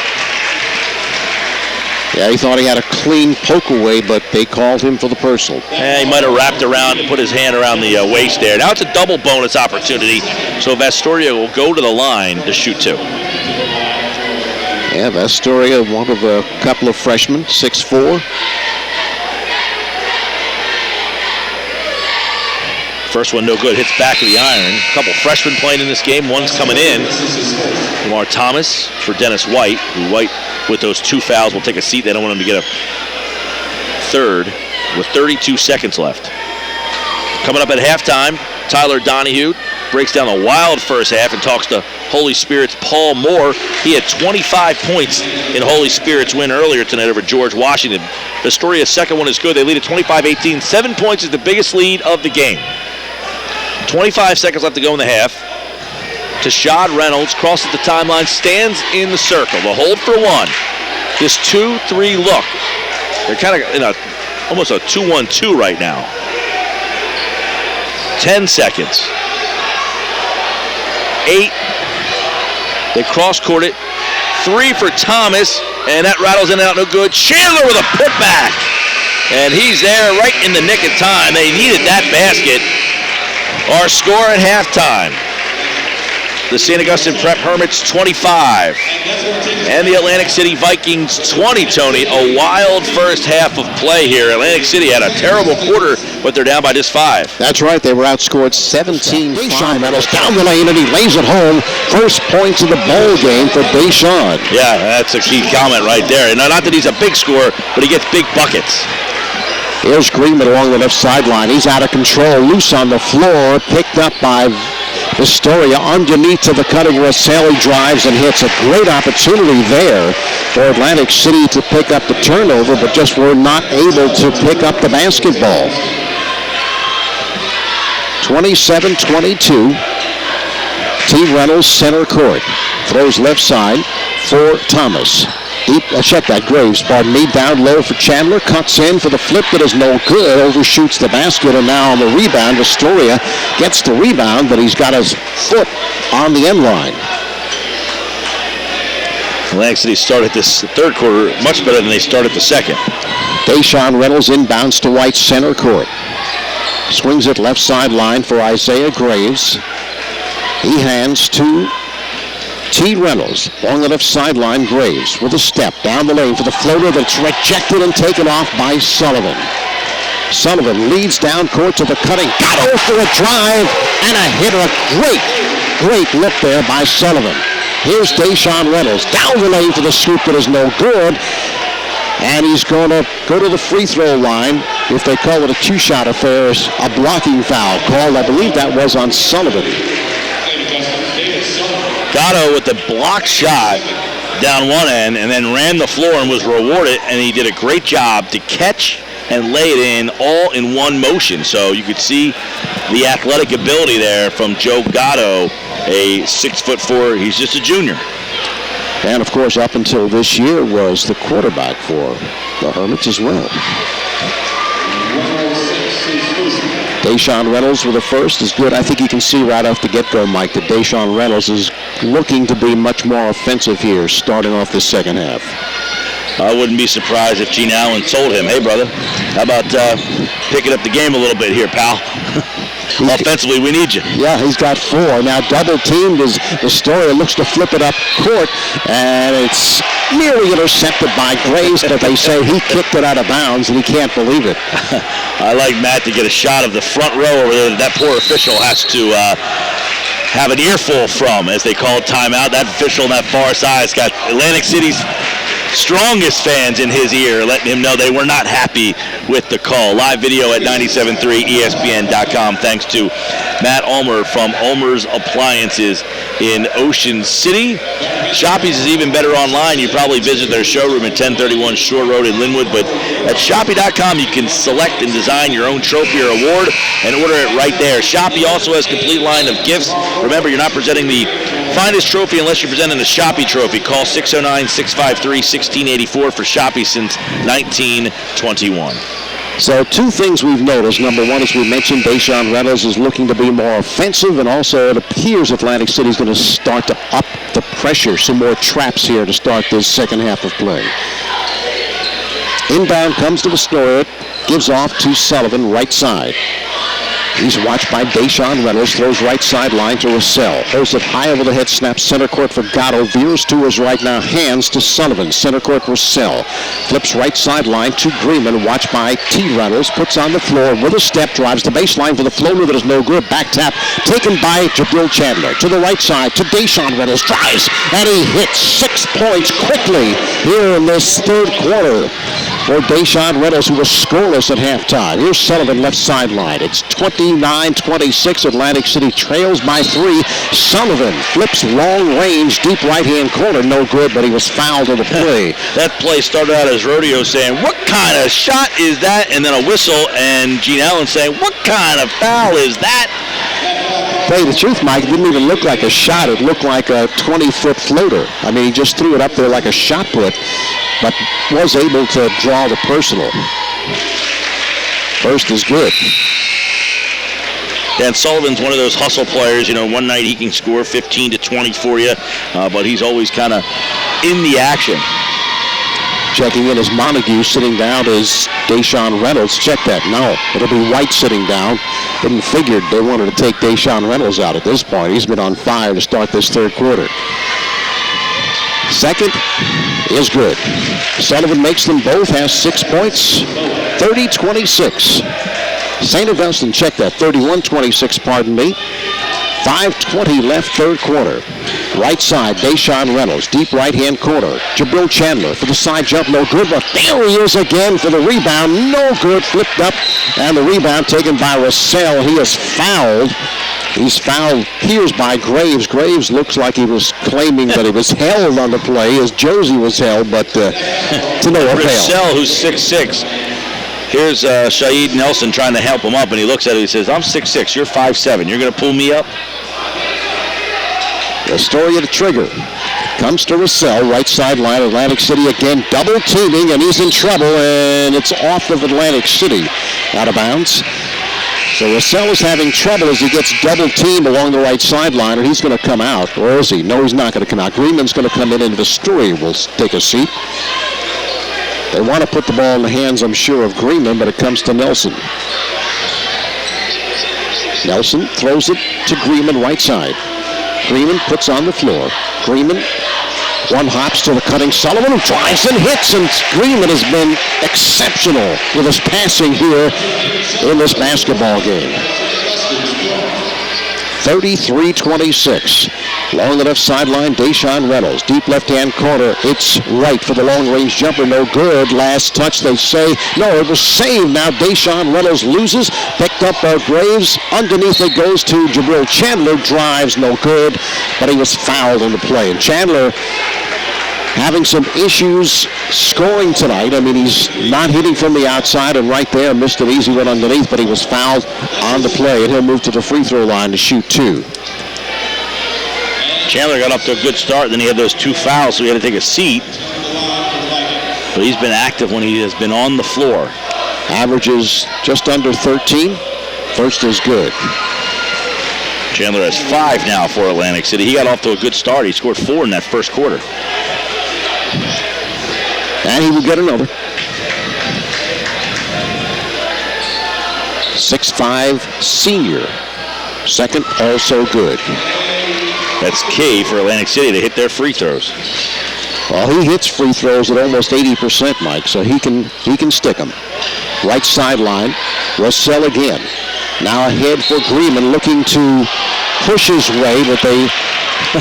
Yeah, he thought he had a clean poke away, but they called him for the personal. And he might have wrapped around and put his hand around the waist there. Now it's a double bonus opportunity, so Vastoria will go to the line to shoot 2. Yeah, Vastoria, one of a couple of freshmen, 6'4". First one no good, hits back of the iron. A couple freshmen playing in this game, one's coming in. Lamar Thomas for Dennis White, who White with those 2 fouls will take a seat. They don't want him to get a third with 32 seconds left. Coming up at halftime, Tyler Donahue breaks down a wild first half and talks to Holy Spirit's Paul Moore. He had 25 points in Holy Spirit's win earlier tonight over George Washington. Vistoria's second one is good. They lead at 25-18. 7 points is the biggest lead of the game. 25 seconds left to go in the half. Tashad Reynolds crosses the timeline, stands in the circle. The hold for 1. This 2-3 look. They're kind of in almost a 2-1-2 right now. 10 seconds. 8, They cross-court it. 3 for Thomas, and that rattles in and out no good. Chandler with a putback. And he's there right in the nick of time. They needed that basket. Our score at halftime. The St. Augustine Prep Hermits 25 and the Atlantic City Vikings 20, Tony. A wild first half of play here. Atlantic City had a terrible quarter, but they're down by just 5. That's right. They were outscored 17-5. Deshaun Reynolds down the lane, and he lays it home. First points of the ball game for Deshaun. Yeah, that's a key comment right there. And not that he's a big scorer, but he gets big buckets. Here's Greenman along the left sideline. He's out of control, loose on the floor, picked up by Pistoria underneath to the cutting where Sally drives and hits. A great opportunity there for Atlantic City to pick up the turnover, but just were not able to pick up the basketball. 27-22. T. Reynolds, center court. Throws left side for Thomas. Check that, Graves, pardon me, down low for Chandler, cuts in for the flip that is no good, overshoots the basket, and now on the rebound, Astoria gets the rebound, but he's got his foot on the end line. Atlantic City started this third quarter much better than they started the second. Deshaun Reynolds inbounds to White, center court. Swings it left sideline for Isaiah Graves. He hands to T. Reynolds along the left sideline. Graves with a step down the lane for the floater that's rejected and taken off by Sullivan. Sullivan leads down court to the cutting. Gatto for a drive and a hit. A great look there by Sullivan. Here's Deshaun Reynolds down the lane for the scoop that is no good. And he's going to go to the free throw line. If they call it a two-shot affair, a blocking foul called. I believe that was on Sullivan. Gatto with the block shot down one end and then ran the floor and was rewarded, and he did a great job to catch and lay it in all in one motion. So you could see the athletic ability there from Joe Gatto, a 6'4". He's just a junior. And of course, up until this year was the quarterback for the Hermits as well. Deshaun Reynolds with the first is good. I think you can see right off the get-go, Mike, that Deshaun Reynolds is looking to be much more offensive here, starting off the second half. I wouldn't be surprised if Gene Allen told him, hey, brother, how about picking up the game a little bit here, pal? Offensively, we need you. Yeah, he's got 4. Now double-teamed as Astoria looks to flip it up court, and it's nearly intercepted by Graves, but they say he kicked it out of bounds, and he can't believe it. I like Matt to get a shot of the front row over there. That poor official has to have an earful from, as they call timeout. That official on that far side has got Atlantic City's strongest fans in his ear, letting him know they were not happy with the call. Live video at 97.3ESPN.com. Thanks to Matt Ulmer from Ulmer's Appliances in Ocean City. Shoppy's is even better online. You probably visit their showroom at 1031 Shore Road in Linwood, but at Shoppy.com you can select and design your own trophy or award and order it right there. Shoppy also has a complete line of gifts. Remember, you're not presenting the finest trophy unless you're presenting the Shoppy trophy. Call 609-653-1684 for Shoppy since 1921. So 2 things we've noticed. Number 1, as we mentioned, Deshaun Reynolds is looking to be more offensive, and also it appears Atlantic City is going to start to up the pressure. Some more traps here to start this second half of play. Inbound comes to Astoria, gives off to Sullivan, right side. He's watched by Deshaun Reynolds, throws right sideline to Russell. Throws it high over the head, snaps center court for Gatto. Veers to his right now, hands to Sullivan. Center court Russell. Flips right sideline to Greenman, watched by T. Reynolds. Puts on the floor with a step, drives the baseline for the floater that is no good. Back tap taken by Jabril Chandler. To the right side to Deshaun Reynolds. Drives, and he hits 6 points quickly here in this third quarter for Deshaun Reynolds, who was scoreless at halftime. Here's Sullivan left sideline. It's 29-26. Atlantic City trails by 3. Sullivan flips long range, deep right-hand corner. No good, but he was fouled on the play. That play started out as rodeo saying, what kind of shot is that? And then a whistle, and Gene Allen saying, what kind of foul is that? Tell you the truth, Mike, it didn't even look like a shot. It looked like a 20-foot floater. I mean, he just threw it up there like a shot put, but was able to draw the personal. First is good. Dan Sullivan's one of those hustle players. One night he can score 15 to 20 for you, but he's always kind of in the action. Checking in is Montague. Sitting down is Deshaun Reynolds. Check that. No, it'll be White sitting down. Didn't figure they wanted to take Deshaun Reynolds out at this point. He's been on fire to start this third quarter. Second is good. Sullivan makes them both, has 6 points. 30-26. St. Augustine, check that. 31-26, pardon me. 5:20 left, third quarter. Right side, Deshaun Reynolds, deep right-hand corner. Jabril Chandler for the side jump, no good, but there he is again for the rebound, no good, flipped up, and the rebound taken by Russell. He is fouled. He's fouled here by Graves. Graves looks like he was claiming that he was held on the play as Josie was held, but to no avail. Russell, who's 6'6". Here's Shaheed Nelson trying to help him up, and he looks at it and he says, I'm 6'6", you're 5'7", you're going to pull me up? The story of the trigger comes to Russell, right sideline. Atlantic City again double teaming, and he's in trouble, and it's off of Atlantic City, out of bounds. So Russell is having trouble as he gets double teamed along the right sideline, and he's going to come out, or is he? No, he's not going to come out. Greenman's going to come in, and Vistori will take a seat. They want to put the ball in the hands, I'm sure, of Greenman, but it comes to Nelson. Nelson throws it to Greenman, right side. Greenman puts on the floor. Greenman, one hops to the cutting Sullivan, who drives and hits, and Greenman has been exceptional with his passing here in this basketball game. 33-26. Along the left sideline, Deshaun Reynolds. Deep left-hand corner. It's right for the long-range jumper. No good. Last touch, they say. No, it was saved. Now Deshaun Reynolds loses. Picked up by Graves. Underneath it goes to Jabril Chandler. Drives. No good. But he was fouled on the play. And Chandler having some issues scoring tonight. I mean, he's not hitting from the outside, and right there missed an easy one underneath, but he was fouled on the play, and he'll move to the free throw line to shoot 2. Chandler got up to a good start, then he had those 2 fouls, so he had to take a seat. But he's been active when he has been on the floor. Averages just under 13. First is good. Chandler has 5 now for Atlantic City. He got off to a good start. He scored 4 in that first quarter. And he will get another. 6'5" senior. Second, also good. That's key for Atlantic City to hit their free throws. Well, he hits free throws at almost 80%, Mike, so he can stick them. Right sideline, Russell again. Now ahead for Greenman, looking to push his way, but they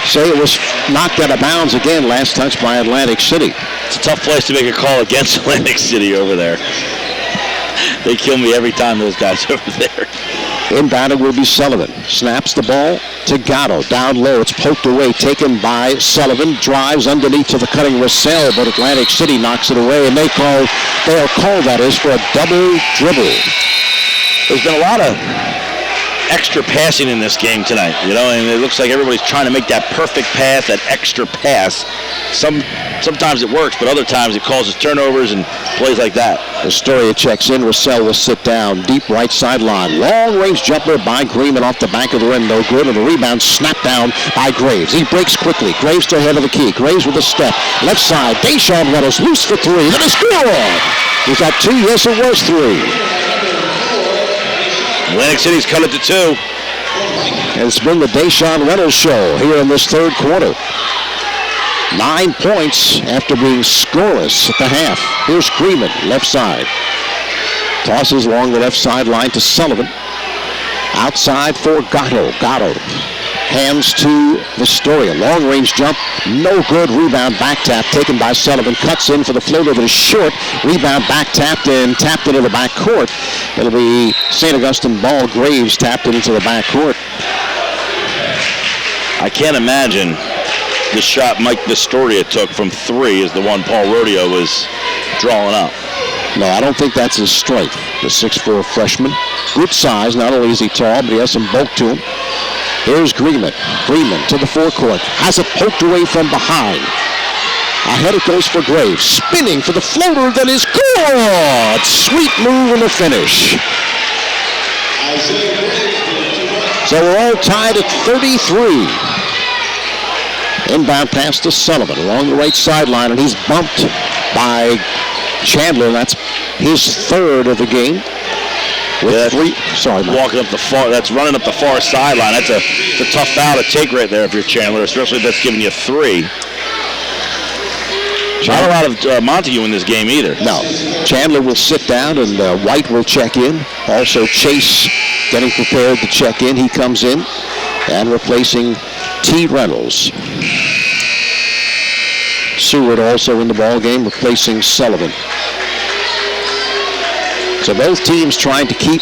say it was knocked out of bounds again. Last touch by Atlantic City. It's a tough place to make a call against Atlantic City over there. They kill me every time, those guys over there. Inbound it will be Sullivan. Snaps the ball to Gatto. Down low, it's poked away, taken by Sullivan. Drives underneath to the cutting Russell, but Atlantic City knocks it away, and they'll call that is for a double dribble. There's been a lot of extra passing in this game tonight, and it looks like everybody's trying to make that perfect pass, that extra pass. Sometimes it works, but other times it causes turnovers and plays like that. Astoria checks in. Russell will sit down. Deep right sideline. Long-range jumper by Greenman off the back of the rim. No good. And the rebound snapped down by Graves. He breaks quickly. Graves to head of the key. Graves with a step. Left side. Deshaun Reynolds loose for 3. Gonna score! Was that 2? Yes, it was 3. Atlantic City's cut it to 2. And it's been the Deshaun Reynolds show here in this third quarter. 9 points after being scoreless at the half. Here's Greenman, left side. Tosses along the left sideline to Sullivan. Outside for Gatto. Gatto hands to Vistoria. Long-range jump, no good. Rebound back tap taken by Sullivan. Cuts in for the floater that is short. Rebound back tapped and tapped into the back court. It'll be St. Augustine ball. Graves tapped it into the back court. I can't imagine the shot Mike Vistoria took from 3 is the one Paul Rodeo was drawing up. No, I don't think that's his strength. The 6'4" freshman. Good size. Not only is he tall, but he has some bulk to him. Here's Greenman. Greenman to the forecourt. Has it poked away from behind. Ahead it goes for Graves. Spinning for the floater that is good. Sweet move in the finish. So we're all tied at 33. Inbound pass to Sullivan along the right sideline, and he's bumped by Chandler. That's his third of the game. With three. Sorry, Mike. Walking up the far, that's running up the far sideline. That's a tough foul to take right there if you're Chandler, especially if that's giving you 3. Not a lot of Montague in this game either. No. Chandler will sit down, and White will check in. Also, Chase getting prepared to check in. He comes in and replacing T. Reynolds. Seward also in the ball game, replacing Sullivan. So both teams trying to keep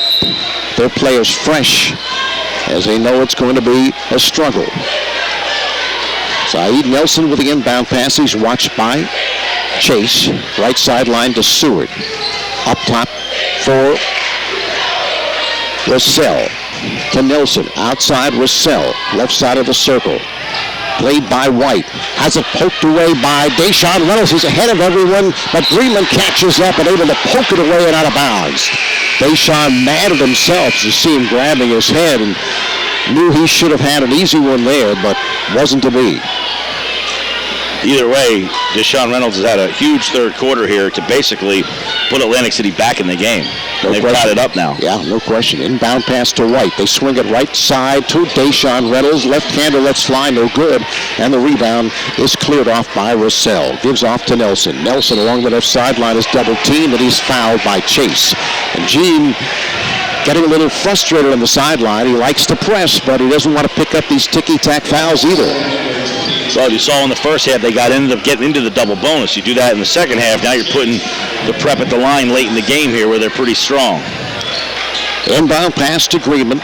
their players fresh as they know it's going to be a struggle. Saeed Nelson with the inbound pass. He's watched by Chase. Right sideline to Seward. Up top for Russell. To Nelson. Outside Russell. Left side of the circle. Played by White. Has it poked away by Deshaun Reynolds. He's ahead of everyone, but Greenland catches up and able to poke it away and out of bounds. Deshaun mad at himself to see him grabbing his head and knew he should have had an easy one there, but wasn't to be. Either way, Deshaun Reynolds has had a huge third quarter here to basically put Atlantic City back in the game. They've tied it up now. Yeah, no question. Inbound pass to White. They swing it right side to Deshaun Reynolds. Left-hander lets fly, no good. And the rebound is cleared off by Russell. Gives off to Nelson. Nelson along the left sideline is double-teamed, and he's fouled by Chase. And Gene getting a little frustrated on the sideline. He likes to press, but he doesn't want to pick up these ticky-tack fouls either. Well, you saw in the first half, they ended up getting into the double bonus. You do that in the second half, now you're putting the Prep at the line late in the game here where they're pretty strong. Inbound pass to Greenman.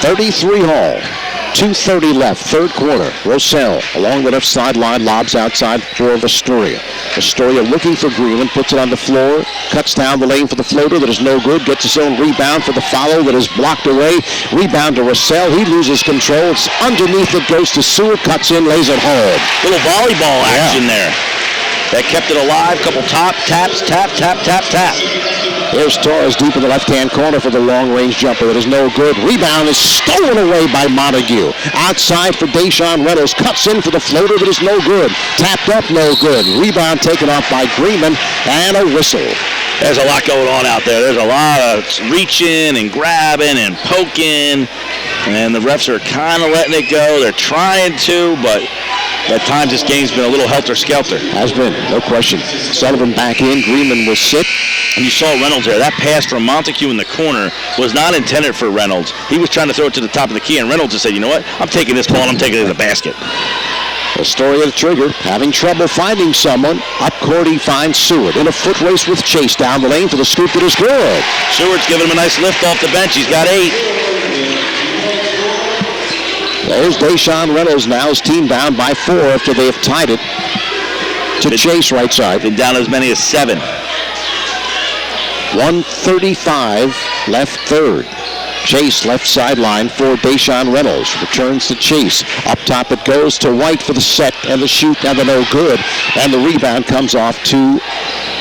33 Hall. 2:30 left, third quarter. Russell along the left sideline, lobs outside for Astoria. Astoria looking for Greenman, puts it on the floor, cuts down the lane for the floater that is no good, gets his own rebound for the foul that is blocked away. Rebound to Russell, he loses control. It's underneath, it goes to Seward, cuts in, lays it home. Little volleyball action there. That kept it alive, couple taps, tap. Here's Torres deep in the left-hand corner for the long-range jumper. It is no good. Rebound is stolen away by Montague. Outside for Deshaun Reynolds. Cuts in for the floater, but it's no good. Tapped up, no good. Rebound taken off by Greenman, and a whistle. There's a lot going on out there. There's a lot of reaching and grabbing and poking, and the refs are kind of letting it go. They're trying to, but at times this game's been a little helter-skelter. Has been, no question. Sullivan back in. Greenman will sit. And you saw Reynolds there. That pass from Montague in the corner was not intended for Reynolds. He was trying to throw it to the top of the key, and Reynolds just said, you know what? I'm taking this ball and I'm taking it in the basket. Astoria the trigger, having trouble finding someone. Up court, he finds Seward. In a foot race with Chase down the lane for the scoop that is good. Seward's giving him a nice lift off the bench. He's got 8. There's Deshaun Reynolds now. His team down by 4 after they have tied it to Chase right side. Been down as many as 7. 1:35 left third. Chase left sideline for Deshaun Reynolds. Returns to Chase. Up top it goes to White for the set and the shoot. Now the no good. And the rebound comes off to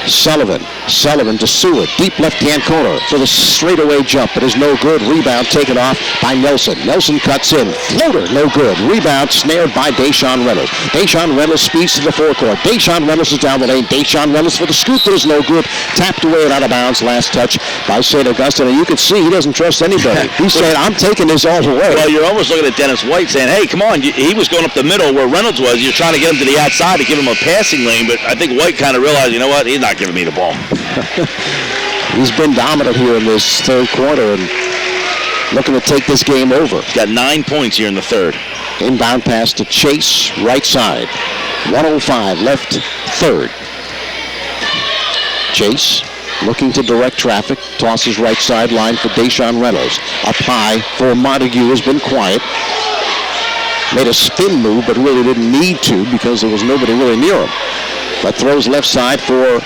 Sullivan. Sullivan to Seward. Deep left-hand corner for the straightaway jump. It is no good. Rebound taken off by Nelson. Nelson cuts in. Floater, no good. Rebound snared by Deshaun Reynolds. Deshaun Reynolds speeds to the forecourt. Deshaun Reynolds is down the lane. Deshaun Reynolds for the scoop that is no good. Tapped away and out of bounds. Last touch by St. Augustine. And you can see he doesn't trust anybody. He said, I'm taking this all the way. Well, you're almost looking at Dennis White saying, hey, come on. He was going up the middle where Reynolds was. You're trying to get him to the outside to give him a passing lane. But I think White kind of realized, you know what? He's not giving me the ball. He's been dominant here in this third quarter and looking to take this game over. He's got 9 points here in the third. Inbound pass to Chase, right side. 1:05 left third. Chase looking to direct traffic. Tosses right sideline for Deshaun Reynolds. Up high for Montague, has been quiet. Made a spin move, but really didn't need to because there was nobody really near him. But throws left side for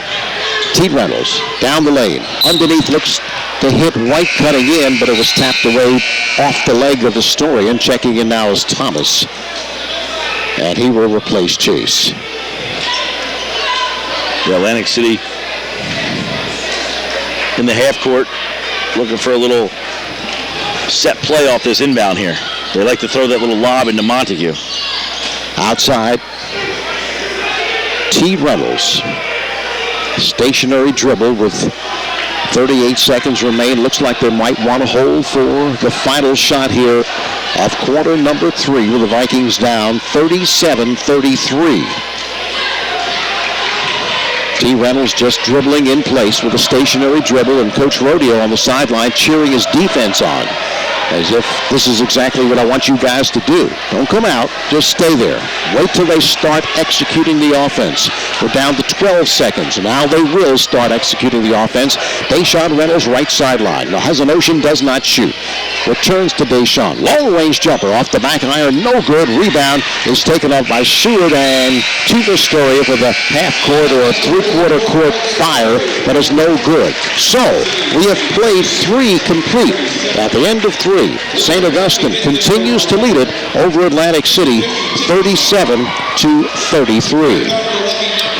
T. Reynolds. Down the lane. Underneath looks to hit White cutting in, but it was tapped away off the leg of Astoria. And checking in now is Thomas. And he will replace Chase. The Atlantic City in the half court looking for a little set play off this inbound here. They like to throw that little lob into Montague. Outside, T. Reynolds. Stationary dribble with 38 seconds remain. Looks like they might want to hold for the final shot here of quarter number 3 with the Vikings down 37-33. T. Reynolds just dribbling in place with a stationary dribble, and Coach Rodeo on the sideline cheering his defense on, as if this is exactly what I want you guys to do. Don't come out, just stay there. Wait till they start executing the offense. We're down to 12 seconds. Now they will start executing the offense. Deshaun Reynolds, right sideline. Now Hazanoshian does not shoot. Returns to Deshaun. Long-range jumper off the back iron. No good. Rebound is taken up by Seward, and to Vistoria for the half-court or three-quarter court fire that is no good. So we have played 3 complete. At the end of 3, St. Augustine continues to lead it over Atlantic City 37-33.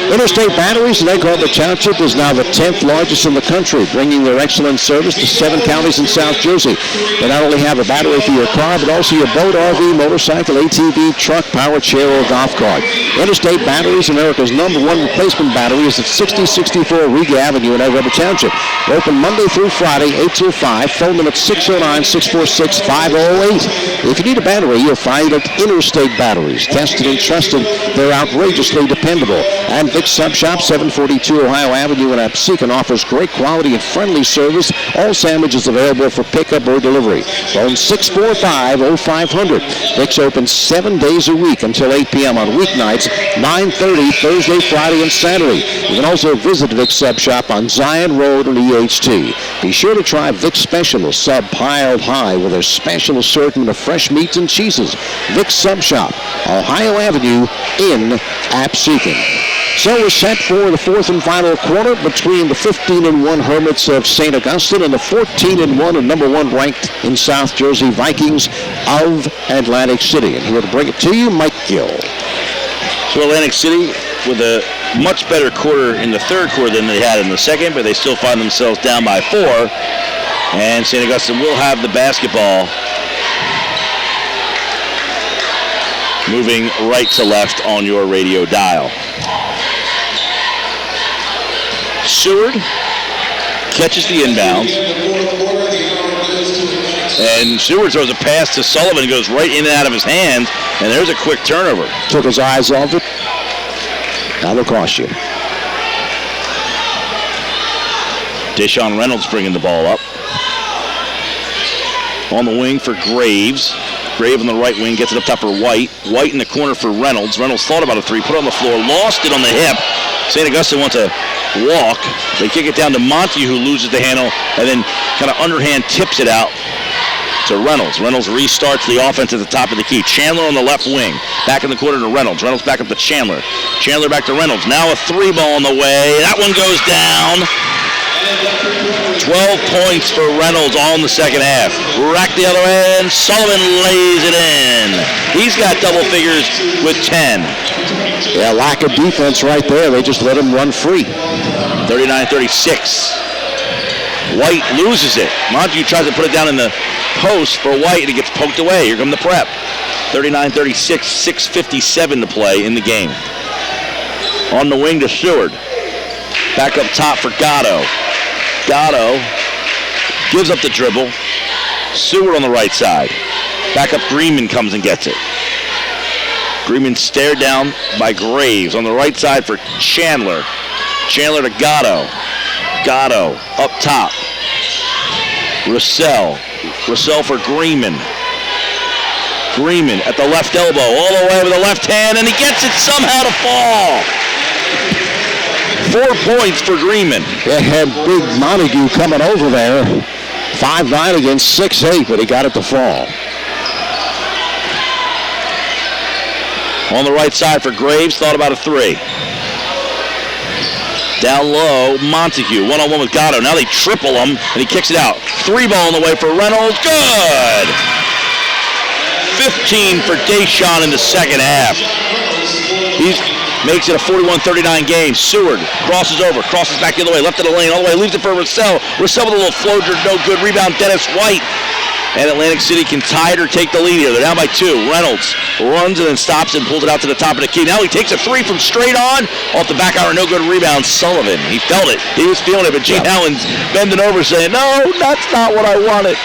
Interstate Batteries in Egg Harbor Township is now the 10th largest in the country, bringing their excellent service to 7 counties in South Jersey. They not only have a battery for your car, but also your boat, RV, motorcycle, ATV, truck, power chair, or golf cart. Interstate Batteries, America's #1 replacement battery, is at 6064 Riga Avenue in Egg Harbor Township. Open Monday through Friday, 8 till 5. Phone them at 609-646-5008. If you need a battery, you'll find it at Interstate Batteries. Tested and trusted, they're outrageously dependable. And Vic's Sub Shop, 742 Ohio Avenue in Absecon, offers great quality and friendly service. All sandwiches available for pickup or delivery. Phone 645-0500. Vic's open 7 days a week until 8 p.m. on weeknights, 9:30 Thursday, Friday, and Saturday. You can also visit Vic's Sub Shop on Zion Road in EH2. Be sure to try Vic's Special Sub Piled High with their special assortment of fresh meats and cheeses. Vic's Sub Shop, Ohio Avenue in Absecon. So we're set for the 4th and final quarter between the 15-1 Hermits of St. Augustine and the 14-1 and #1 ranked in South Jersey Vikings of Atlantic City. And here to bring it to you, Mike Gill. So Atlantic City with a much better quarter in the third quarter than they had in the second, but they still find themselves down by 4. And St. Augustine will have the basketball moving right to left on your radio dial. Seward catches the inbound, and Seward throws a pass to Sullivan, goes right in and out of his hands, and there's a quick turnover. Took his eyes off it. That'll cost you. Deshaun Reynolds bringing the ball up. On the wing for Graves. Graves on the right wing gets it up top for White. White in the corner for Reynolds. Reynolds thought about a 3, put it on the floor, lost it on the hip. St. Augustine wants to walk. They kick it down to Montague, who loses the handle, and then kind of underhand tips it out to Reynolds. Reynolds restarts the offense at the top of the key. Chandler on the left wing. Back in the corner to Reynolds. Reynolds back up to Chandler. Chandler back to Reynolds. Now a 3 ball on the way. That one goes down. 12 points for Reynolds all in the second half. Rack the other end. Sullivan lays it in. He's got double figures with 10. Yeah, lack of defense right there. They just let him run free. 39-36. White loses it. Montague tries to put it down in the post for White, and it gets poked away. Here come the prep. 39-36, 6:57 to play in the game. On the wing to Seward. Back up top for Gatto. Gatto gives up the dribble. Seward on the right side. Back up, Greenman comes and gets it. Greenman stared down by Graves on the right side for Chandler. Chandler to Gatto. Gatto up top. Russell. Russell for Greenman. Greenman at the left elbow, all the way with the left hand, and he gets it somehow to fall. 4 points for Greenman. They had big Montague coming over there. 5'9" against 6'8", but he got it to fall. On the right side for Graves, thought about a 3. Down low, Montague, one-on-one with Gatto. Now they triple him, and he kicks it out. 3 ball on the way for Reynolds. Good! 15 for Deshaun in the second half. He makes it a 41-39 game. Seward crosses over, crosses back the other way, left of the lane, all the way, leaves it for Russell. Russell with a little floater, no good. Rebound, Dennis White. and Atlantic City can tie it or take the lead here. They're down by 2. Reynolds runs and then stops and pulls it out to the top of the key. Now he takes a 3 from straight on. Off the back iron, no good rebound. Sullivan, he felt it. He was feeling it, but Gene Allen's bending over saying, no, that's not what I wanted.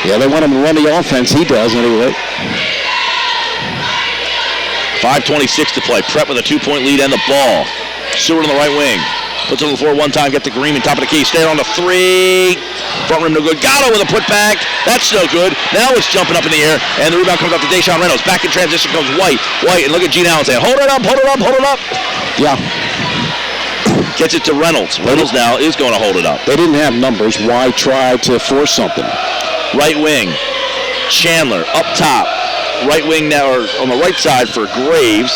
Yeah, they want him to run the offense. He does, anyway. 5:26 to play. Prep with a 2-point lead and the ball. Seward on the right wing. Puts it on the floor one time, get to Greenman, top of the key. Stay on the 3. Front rim no good. Gatto with a putback. That's no good. Now it's jumping up in the air, and the rebound comes up to Deshaun Reynolds. Back in transition comes White. And look at Gene Allen saying, hold it up, hold it up, hold it up. Yeah. Gets it to Reynolds. Reynolds now is going to hold it up. They didn't have numbers. White tried to force something. Right wing. Chandler up top. Right wing now, or on the right side for Graves.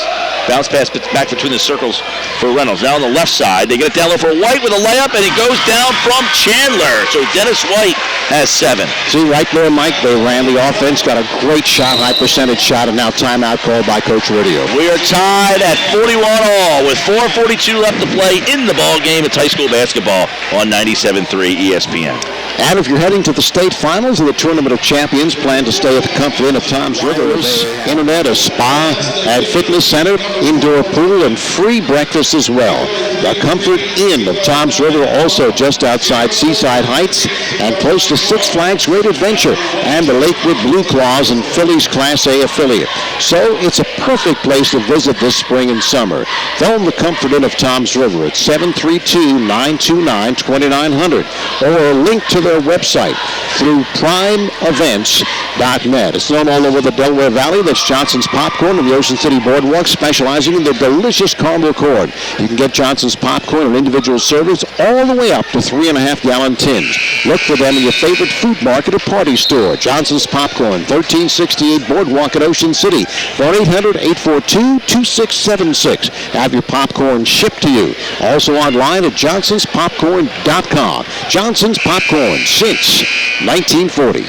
Bounce pass back between the circles for Reynolds. Now on the left side, they get it down low for White with a layup, and it goes down from Chandler. So Dennis White has 7. See, right there, Mike, they ran the offense, got a great shot, high percentage shot, and now timeout called by Coach Radio. We are tied at 41 all with 4:42 left to play in the ball game. It's high school basketball on 97.3 ESPN. And if you're heading to the state finals of the Tournament of Champions, plan to stay at the Comfort Inn of Tom's River. There's internet, a spa, and fitness center, indoor pool, and free breakfast as well. The Comfort Inn of Tom's River, also just outside Seaside Heights and close to Six Flags Great Adventure and the Lakewood Blue Claws and Phillies Class A affiliate. So it's a perfect place to visit this spring and summer. Phone the Comfort Inn of Tom's River at 732-929-2900 or link to their website through primeevents.net. It's known all over the Delaware Valley. That's Johnson's Popcorn and the Ocean City Boardwalk, specializing in the delicious caramel corn. You can get Johnson's Popcorn in individual servings all the way up to 3.5-gallon tins. Look for them in your favorite food market or party store. Johnson's Popcorn, 1368 Boardwalk in Ocean City. Phone 800-842-2676. Have your popcorn shipped to you. Also online at johnsonspopcorn.com. Johnson's Popcorn since 1940.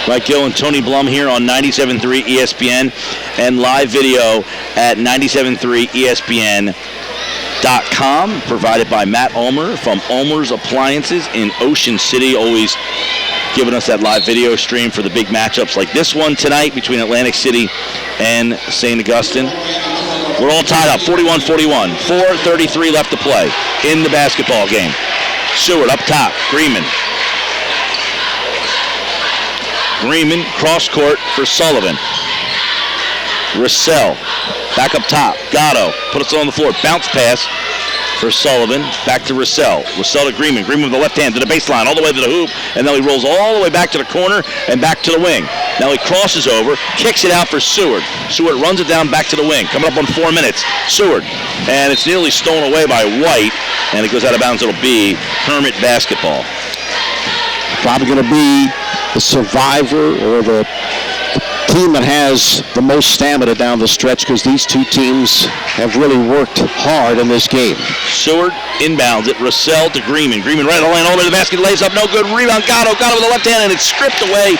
Mike Gill and Tony Blum here on 97.3 ESPN and live video at 97.3ESPN.com, provided by Matt Ulmer from Ulmer's Appliances in Ocean City, always giving us that live video stream for the big matchups like this one tonight between Atlantic City and St. Augustine. We're all tied up, 41-41, 4:33 left to play in the basketball game. Seward up top, Greenman. Greenman, cross court for Sullivan. Russell, back up top. Gatto, put it on the floor. Bounce pass for Sullivan. Back to Russell. Russell to Greenman. Greenman with the left hand to the baseline, all the way to the hoop, and then he rolls all the way back to the corner and back to the wing. Now he crosses over, kicks it out for Seward. Seward runs it down back to the wing. Coming up on 4 minutes. Seward, and it's nearly stolen away by White, and it goes out of bounds. It'll be Hermit basketball. Probably going to be the survivor or the team that has the most stamina down the stretch, because these two teams have really worked hard in this game. Seward inbounds it. Russell to Greenman. Greenman right on the line, all the way to the basket, lays up, no good. Rebound, Gatto with the left hand, and it's stripped away,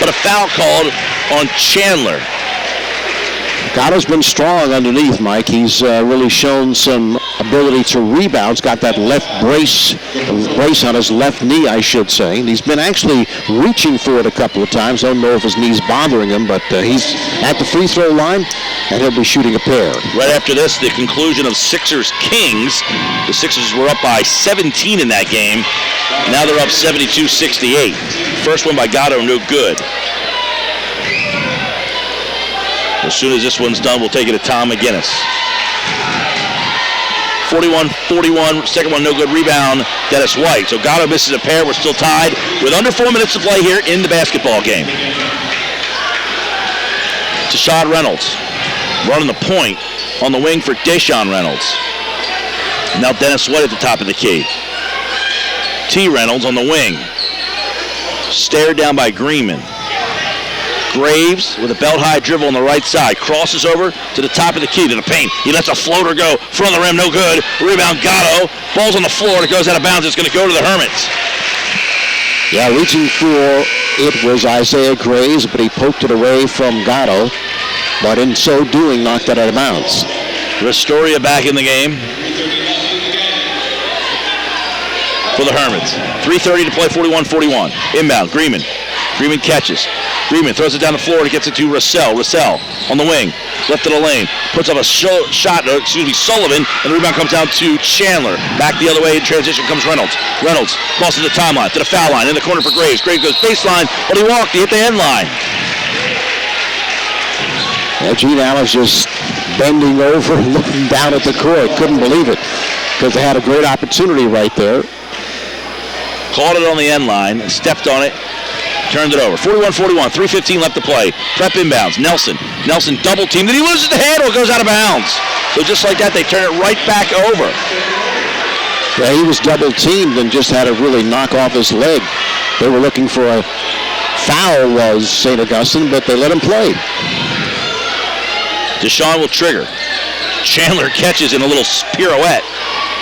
but a foul called on Chandler. Gatto's been strong underneath, Mike. He's really shown some ability to rebound. He's got that left brace on his left knee, I should say. And he's been actually reaching for it a couple of times. Don't know if his knee's bothering him, but he's at the free throw line, and he'll be shooting a pair. Right after this, the conclusion of Sixers-Kings. The Sixers were up by 17 in that game. Now they're up 72-68. First one by Gatto, no good. As soon as this one's done, we'll take it to Tom McGinnis. 41-41, second one no good, rebound, Dennis White. So Gatto misses a pair, we're still tied with under 4 minutes to play here in the basketball game. Tashad Reynolds running the point on the wing for Deshaun Reynolds. Now Dennis White at the top of the key. T. Reynolds on the wing. Stared down by Greenman. Graves with a belt-high dribble on the right side. Crosses over to the top of the key, to the paint. He lets a floater go. Front of the rim, no good. Rebound, Gatto. Ball's on the floor, and it goes out of bounds. It's going to go to the Hermits. Yeah, reaching for it was Isaiah Graves, but he poked it away from Gatto. But in so doing, knocked it out of bounds. Restoria back in the game. for the Hermits. 3:30 to play, 41-41. Inbound, Greenman. Greenman catches. Greenman throws it down the floor and gets it to Russell. Russell on the wing, left of the lane, puts up a Sullivan, and the rebound comes down to Chandler. Back the other way in transition comes Reynolds. Reynolds crosses the timeline to the foul line, in the corner for Graves. Graves goes baseline, but he walked, he hit the end line. Gene Allen's just bending over and looking down at the court. Couldn't believe it because they had a great opportunity right there. Caught it on the end line, stepped on it, turned it over. 41-41, 3:15 left to play. Prep inbounds, Nelson double teamed, and he loses the handle, it goes out of bounds. So just like that, they turn it right back over. Yeah, he was double teamed and just had to really knock off his leg. They were looking for a foul, was St. Augustine, but they let him play. Deshaun will trigger. Chandler catches in a little pirouette.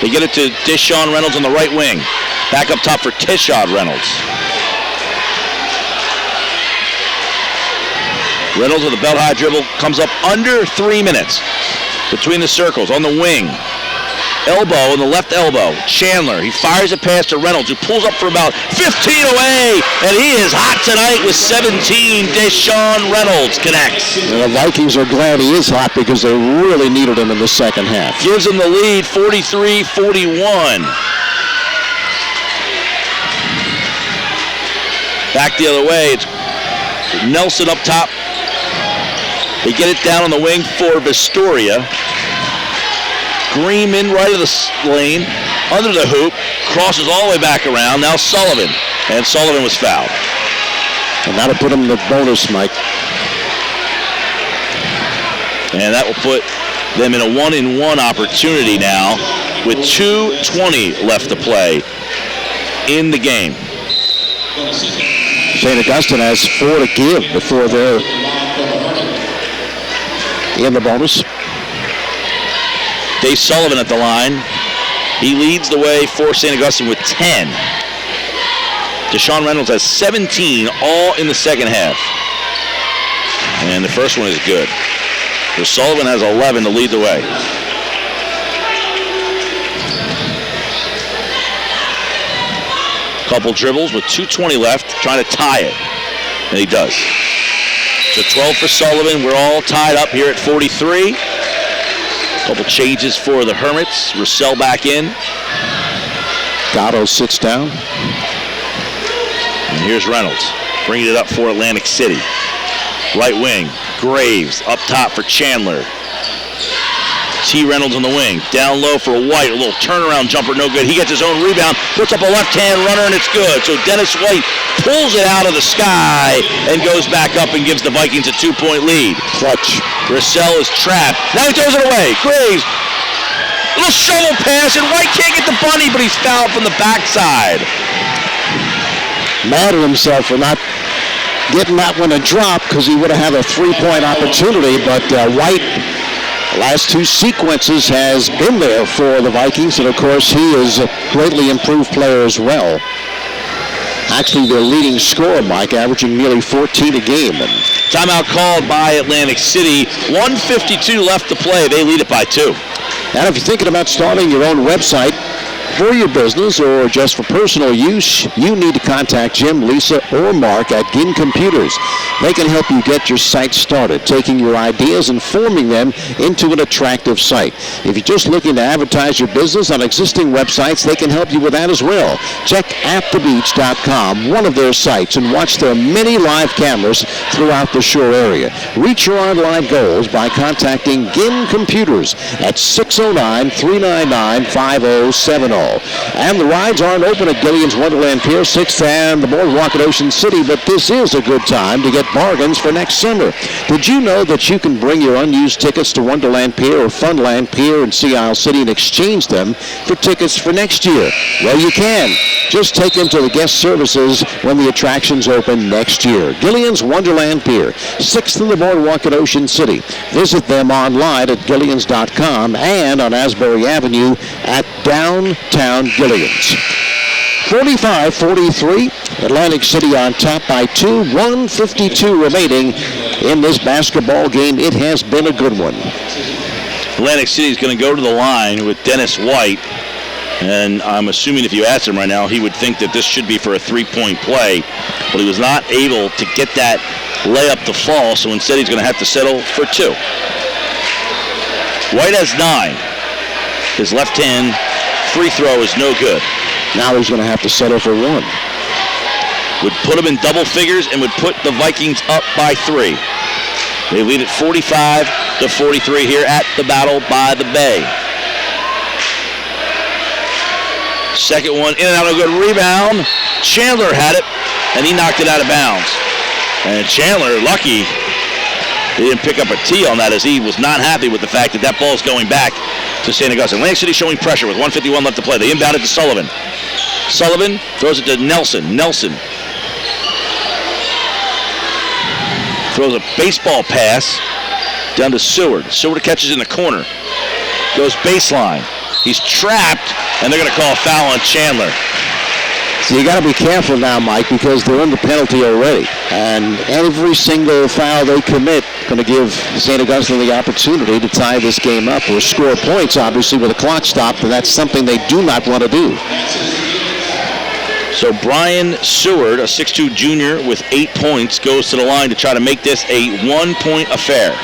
They get it to Deshaun Reynolds on the right wing. Back up top for Tishod Reynolds. Reynolds with a belt-high dribble comes up under 3 minutes. Between the circles, on the wing. Elbow in the left elbow. Chandler, he fires a pass to Reynolds, who pulls up for about 15 away, and he is hot tonight with 17. Deshaun Reynolds connects. And the Vikings are glad he is hot because they really needed him in the second half. Gives him the lead, 43-41. Back the other way, it's Nelson up top. They get it down on the wing for Vistoria. Greenman right of the lane, under the hoop, crosses all the way back around. Now Sullivan, and Sullivan was fouled. And that'll put him in the bonus, Mike. And that will put them in a 1-and-1 opportunity now with 2:20 left to play in the game. St. Augustine has 4 to give before they're in the bonus. Dave Sullivan at the line. He leads the way for St. Augustine with 10. Deshaun Reynolds has 17, all in the second half. And the first one is good. So Sullivan has 11 to lead the way. Couple dribbles with 2:20 left, trying to tie it. And he does. So 12 for Sullivan. We're all tied up here at 43. Couple changes for the Hermits. Russell back in. Gatto sits down. And here's Reynolds, bringing it up for Atlantic City. Right wing, Graves up top for Chandler. T. Reynolds on the wing, down low for White, a little turnaround jumper, no good. He gets his own rebound, puts up a left-hand runner, and it's good. So Dennis White pulls it out of the sky and goes back up and gives the Vikings a 2-point lead. Clutch. Russell is trapped. Now he throws it away. Graves, little shovel pass, and White can't get the bunny, but he's fouled from the backside. Mad at himself for not getting that one a drop because he would have had a 3-point opportunity, but White, the last 2 sequences, has been there for the Vikings, and of course he is a greatly improved player as well. Actually their leading scorer, Mike, averaging nearly 14 a game. Timeout called by Atlantic City. 1:52 left to play. They lead it by 2. And if you're thinking about starting your own website for your business or just for personal use, you need to contact Jim, Lisa, or Mark at Ginn Computers. They can help you get your site started, taking your ideas and forming them into an attractive site. If you're just looking to advertise your business on existing websites, they can help you with that as well. Check atthebeach.com, one of their sites, and watch their many live cameras throughout the shore area. Reach your online goals by contacting Ginn Computers at 609-399-5070. And the rides aren't open at Gillian's Wonderland Pier 6th and the Boardwalk at Ocean City, but this is a good time to get bargains for next summer. Did you know that you can bring your unused tickets to Wonderland Pier or Funland Pier in Sea Isle City and exchange them for tickets for next year? Well, you can. Just take them to the guest services when the attractions open next year. Gillian's Wonderland Pier, 6th and the Boardwalk at Ocean City. Visit them online at Gillians.com and on Asbury Avenue at Downtown Gillians. 45-43, Atlantic City on top by 2, 1:52 remaining in this basketball game. It has been a good one. Atlantic City is going to go to the line with Dennis White. And I'm assuming if you asked him right now, he would think that this should be for a 3-point play. But he was not able to get that layup to fall, so instead he's going to have to settle for 2. White has 9. His left hand free throw is no good. Now he's going to have to settle for 1. Would put him in double figures and would put the Vikings up by 3. They lead at 45-43 here at the Battle by the Bay. Second one in and out, a good rebound. Chandler had it, and he knocked it out of bounds. And Chandler, lucky, he didn't pick up a tee on that, as he was not happy with the fact that that ball is going back to St. Augustine. Atlantic City showing pressure with 1:51 left to play. They inbound it to Sullivan. Sullivan throws it to Nelson. Nelson throws a baseball pass down to Seward. Seward catches in the corner. Goes baseline. He's trapped, and they're going to call a foul on Chandler. So you got to be careful now, Mike, because they're under penalty already. And every single foul they commit going to give St. Augustine the opportunity to tie this game up or score points, obviously, with a clock stopped, and that's something they do not want to do. So Brian Seward, a 6'2 junior with 8 points, goes to the line to try to make this a 1-point affair.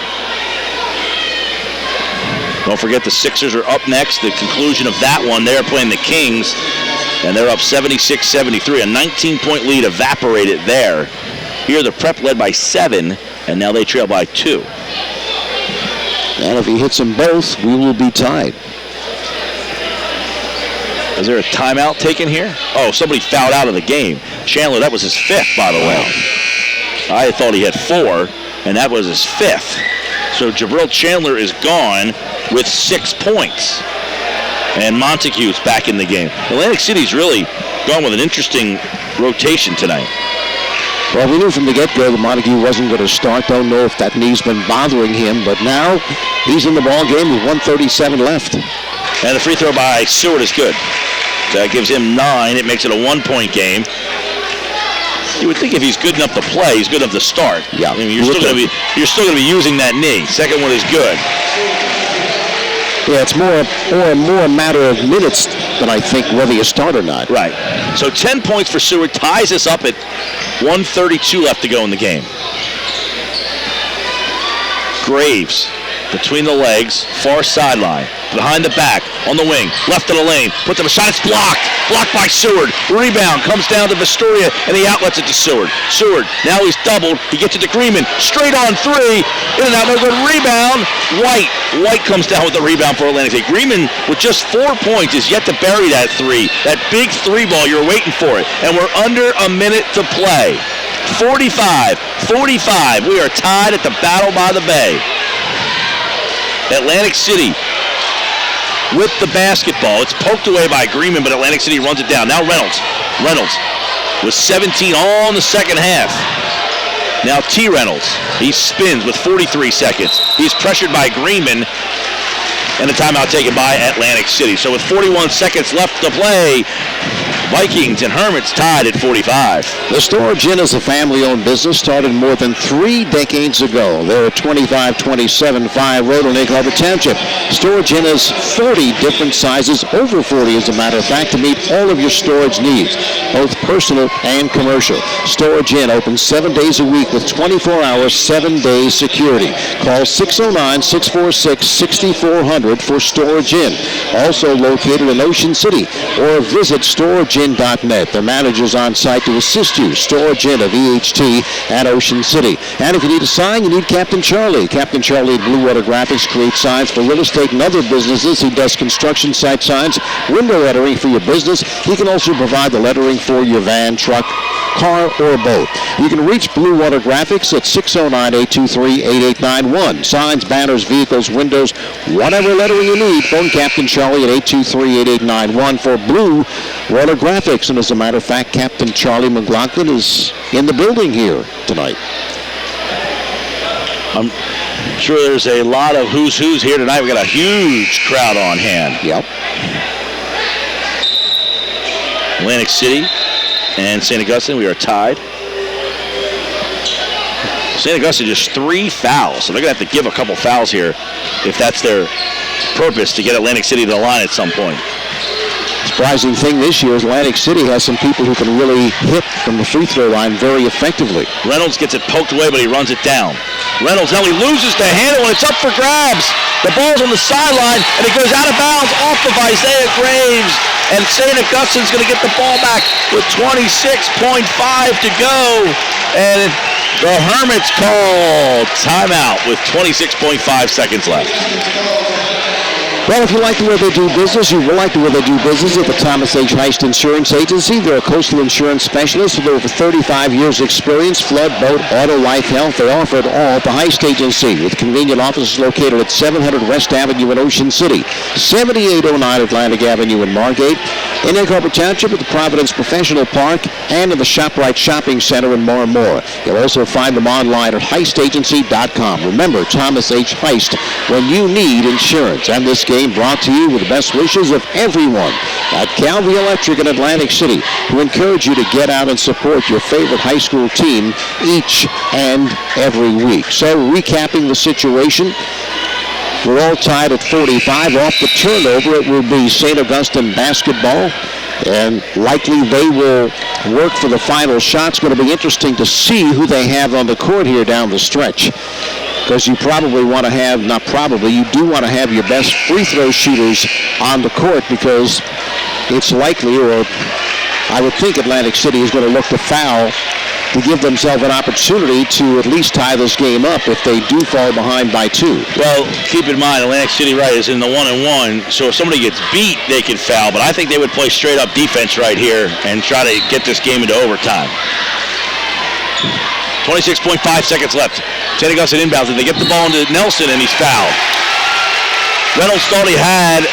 Don't forget the Sixers are up next. The conclusion of that one, they're playing the Kings, and they're up 76-73. A 19-point lead evaporated there. Here the Prep led by 7, and now they trail by 2. And if he hits them both, we will be tied. Is there a timeout taken here? Oh, somebody fouled out of the game. Chandler, that was his 5th, by the way. I thought he had 4, and that was his 5th. So Jabril Chandler is gone with 6 points. And Montague's back in the game. Atlantic City's really gone with an interesting rotation tonight. Well, we knew from the get-go that Montague wasn't going to start. Don't know if that knee's been bothering him, but now he's in the ball game with 1:37 left. And the free throw by Seward is good. That gives him 9. It makes it a 1-point game. You would think if he's good enough to play, he's good enough to start. Yeah, I mean, you're still going to be using that knee. Second one is good. Yeah, it's more a matter of minutes than I think whether you start or not. Right. So 10 points for Seward ties us up at 1:32 left to go in the game. Graves between the legs, far sideline, behind the back, on the wing, left of the lane, puts up a shot, it's blocked by Seward. Rebound comes down to Vistoria, and he outlets it to Seward. Seward, now he's doubled, he gets it to Greenman, straight on 3, in and out, no good, rebound, White comes down with the rebound for Atlantic City. Greenman, with just 4 points, is yet to bury that 3, that big 3 ball, you're waiting for it, and we're under a minute to play. 45-45, we are tied at the Battle by the Bay. Atlantic City with the basketball. It's poked away by Greenman, but Atlantic City runs it down. Now Reynolds with 17 all in the second half. Now T. Reynolds. He spins with 43 seconds. He's pressured by Greenman, and a timeout taken by Atlantic City. So with 41 seconds left to play, Vikings and Hermits tied at 45. The Storage Inn is a family-owned business started more than 3 decades ago. They're at 25-27-5 Road in Egg Harbor Township. Storage Inn has 40 different sizes, over 40 as a matter of fact, to meet all of your storage needs, both personal and commercial. Storage Inn opens 7 days a week with 24-hour, 7-day security. Call 609-646-6400 for Storage Inn. Also located in Ocean City, or visit StorageIn.net. Their managers on site to assist you. Storage Inn of EHT at Ocean City. And if you need a sign, you need Captain Charlie. Captain Charlie at Blue Water Graphics creates signs for real estate and other businesses. He does construction site signs, window lettering for your business. He can also provide the lettering for your van, truck, car, or boat. You can reach Blue Water Graphics at 609-823-8891. Signs, banners, vehicles, windows, whatever lettering you need. Phone Captain Charlie at 823-8891 for Blue Water Graphics. And as a matter of fact, Captain Charlie McLaughlin is in the building here tonight. I'm sure there's a lot of who's here tonight. We got a huge crowd on hand. Yep. Atlantic City and St. Augustine, we are tied. St. Augustine just 3 fouls, so they're going to have to give a couple fouls here if that's their purpose, to get Atlantic City to the line at some point. Surprising thing this year is Atlantic City has some people who can really hit from the free throw line very effectively. Reynolds gets it poked away, but he runs it down. Reynolds now he loses the handle, and it's up for grabs. The ball's on the sideline, and it goes out of bounds off of Isaiah Graves. And St. Augustine's going to get the ball back with 26.5 to go. And the Hermits call timeout with 26.5 seconds left. Well, if you like the way they do business, you will like the way they do business at the Thomas H. Heist Insurance Agency. They're a coastal insurance specialist with over 35 years' experience, flood, boat, auto, life, health. They offer it all at the Heist Agency with convenient offices located at 700 West Avenue in Ocean City, 7809 Atlantic Avenue in Margate, in Egg Harbor Township at the Providence Professional Park, and in the ShopRite Shopping Center in Marmora. You'll also find them online at heistagency.com. Remember, Thomas H. Heist, when you need insurance. And this game brought to you with the best wishes of everyone at Calvi Electric in Atlantic City, who encourage you to get out and support your favorite high school team each and every week. So, recapping the situation, we're all tied at 45. Off the turnover, it will be St. Augustine basketball, and likely they will work for the final shot. It's going to be interesting to see who they have on the court here down the stretch, because you probably want to have, not probably, you do want to have your best free throw shooters on the court, because it's likely, or I would think Atlantic City is going to look to foul to give themselves an opportunity to at least tie this game up if they do fall behind by 2. Well, keep in mind, Atlantic City, right, is in the 1-and-1, so if somebody gets beat, they can foul, but I think they would play straight-up defense right here and try to get this game into overtime. 26.5 seconds left. St. Augustine inbounds, and they get the ball into Nelson, and he's fouled. Reynolds thought he had,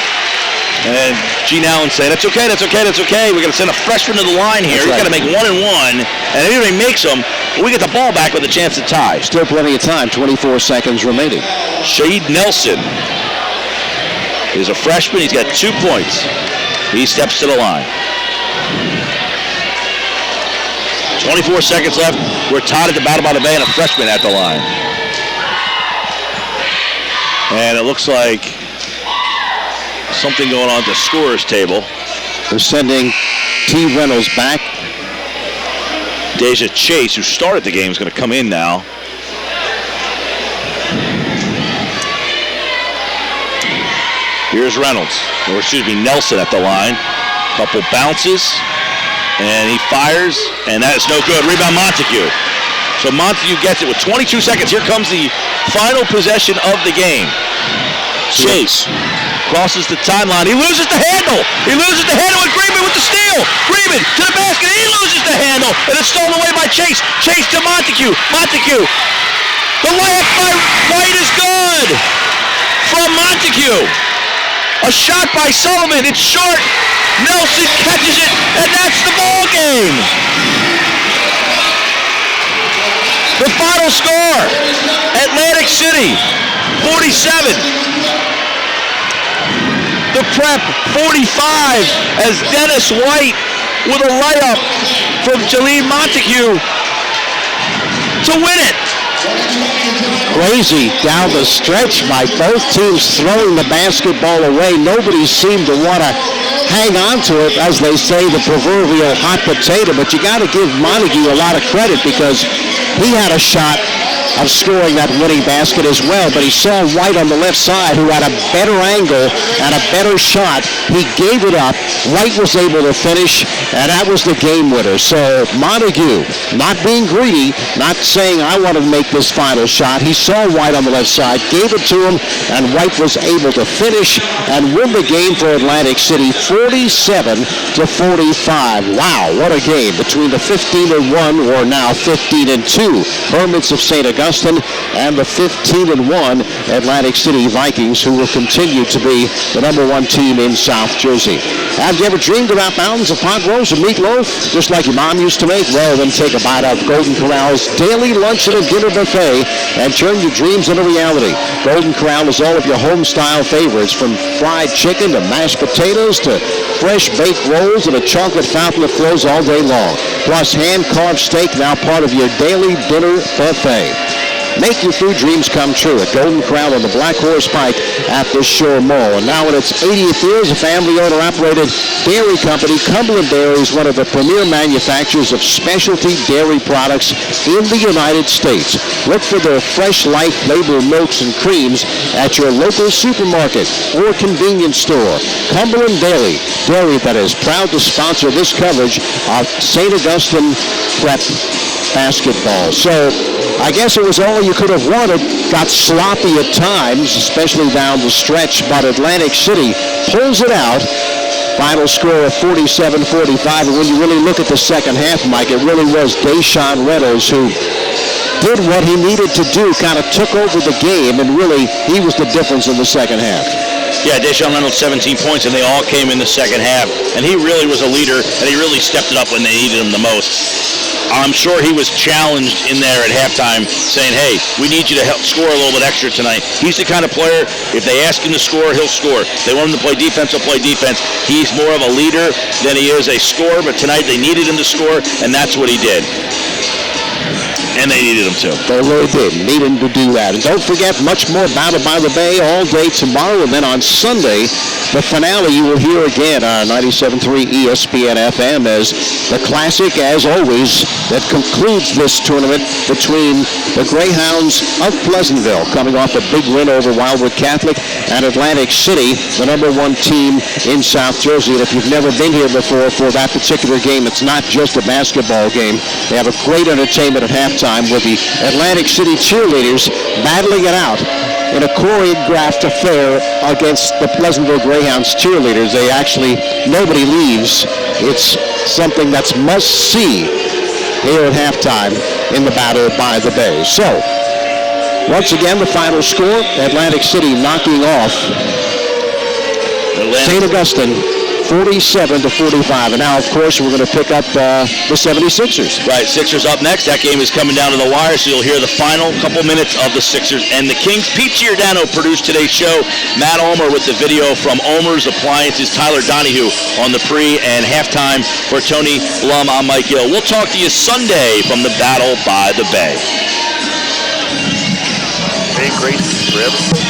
and Gene Allen saying, that's okay. We're going to send a freshman to the line here. He's got to make 1-and-1, and if he makes them, we get the ball back with a chance to tie. Still plenty of time, 24 seconds remaining. Shade Nelson is a freshman. He's got 2 points. He steps to the line. 24 seconds left. We're tied at the Battle by the Bay and a freshman at the line. And it looks like something going on at the scorer's table. They're sending T. Reynolds back. Deja Chase, who started the game, is going to come in now. Here's Reynolds, or excuse me, Nelson at the line. Couple bounces, and he fires, and that is no good. Rebound Montague. So Montague gets it with 22 seconds. Here comes the final possession of the game. Chase crosses the timeline. He loses the handle. And Greenman with the steal. Greenman to the basket. He loses the handle, and it's stolen away by Chase. Chase to Montague. The layup by White is good from Montague. A shot by Sullivan. It's short. Nelson catches it, and that's the ball game. The final score, Atlantic City 47. The Prep 45 as Dennis White with a layup from Jaleel Montague to win it. Crazy down the stretch by both teams throwing the basketball away. Nobody seemed to want to hang on to it, as they say, the proverbial hot potato. But you got to give Montague a lot of credit, because he had a shot of scoring that winning basket as well, but he saw White on the left side, who had a better angle and a better shot. He gave it up. White was able to finish, and that was the game winner. So Montague, not being greedy, not saying I want to make this final shot. He saw White on the left side, gave it to him, and White was able to finish and win the game for Atlantic City, 47-45. Wow, what a game between the 15-1, or now 15-2 Hermits of St. Augustine and the 15-1 Atlantic City Vikings, who will continue to be the #1 team in South Jersey. Have you ever dreamed about mountains of pot roast and meatloaf, just like your mom used to make? Well, then take a bite out of Golden Corral's daily luncheon and dinner buffet and turn your dreams into reality. Golden Corral is all of your home-style favorites, from fried chicken to mashed potatoes to fresh baked rolls and a chocolate fountain that flows all day long. Plus hand-carved steak, now part of your daily dinner buffet. Make your food dreams come true at Golden Corral on the Black Horse Pike at the Shore Mall. And now in its 80th year as a family owner-operated dairy company, Cumberland Dairy is one of the premier manufacturers of specialty dairy products in the United States. Look for their fresh life label milks and creams at your local supermarket or convenience store. Cumberland Dairy, dairy that is proud to sponsor this coverage of St. Augustine Prep basketball. So I guess it was all you could have wanted. Got sloppy at times, especially down the stretch, but Atlantic City pulls it out. Final score of 47-45. And when you really look at the second half, Mike, it really was Deshaun Reynolds who did what he needed to do, kind of took over the game, and really he was the difference in the second half. Yeah, Deshaun Reynolds 17 points, and they all came in the second half. And he really was a leader, and he really stepped it up when they needed him the most. I'm sure he was challenged in there at halftime saying, hey, we need you to help score a little bit extra tonight. He's the kind of player, if they ask him to score, he'll score. If they want him to play defense, he'll play defense. He's more of a leader than he is a scorer, but tonight they needed him to score, and that's what he did. And they needed him to. They really did. Need him to do that. And don't forget, much more Battle by the Bay all day tomorrow. And then on Sunday, the finale you will hear again on 97.3 ESPN FM as the classic, as always, that concludes this tournament between the Greyhounds of Pleasantville, coming off a big win over Wildwood Catholic, and Atlantic City, the number one team in South Jersey. And if you've never been here before for that particular game, it's not just a basketball game. They have a great entertainment at halftime with the Atlantic City cheerleaders battling it out in a choreographed affair against the Pleasantville Greyhounds cheerleaders. They actually, nobody leaves. It's something that's must-see here at halftime in the Battle by the Bay. So, once again, the final score, Atlantic City knocking off St. Augustine 47-45. And now, of course, we're going to pick up the 76ers. Right, Sixers up next. That game is coming down to the wire, so you'll hear the final couple minutes of the Sixers and the Kings. Pete Giordano produced today's show. Matt Ulmer with the video from Ulmer's Appliances. Tyler Donahue on the pre and halftime for Tony Blum. I'm Mike Gill. We'll talk to you Sunday from the Battle by the Bay. Hey, Grace, forever.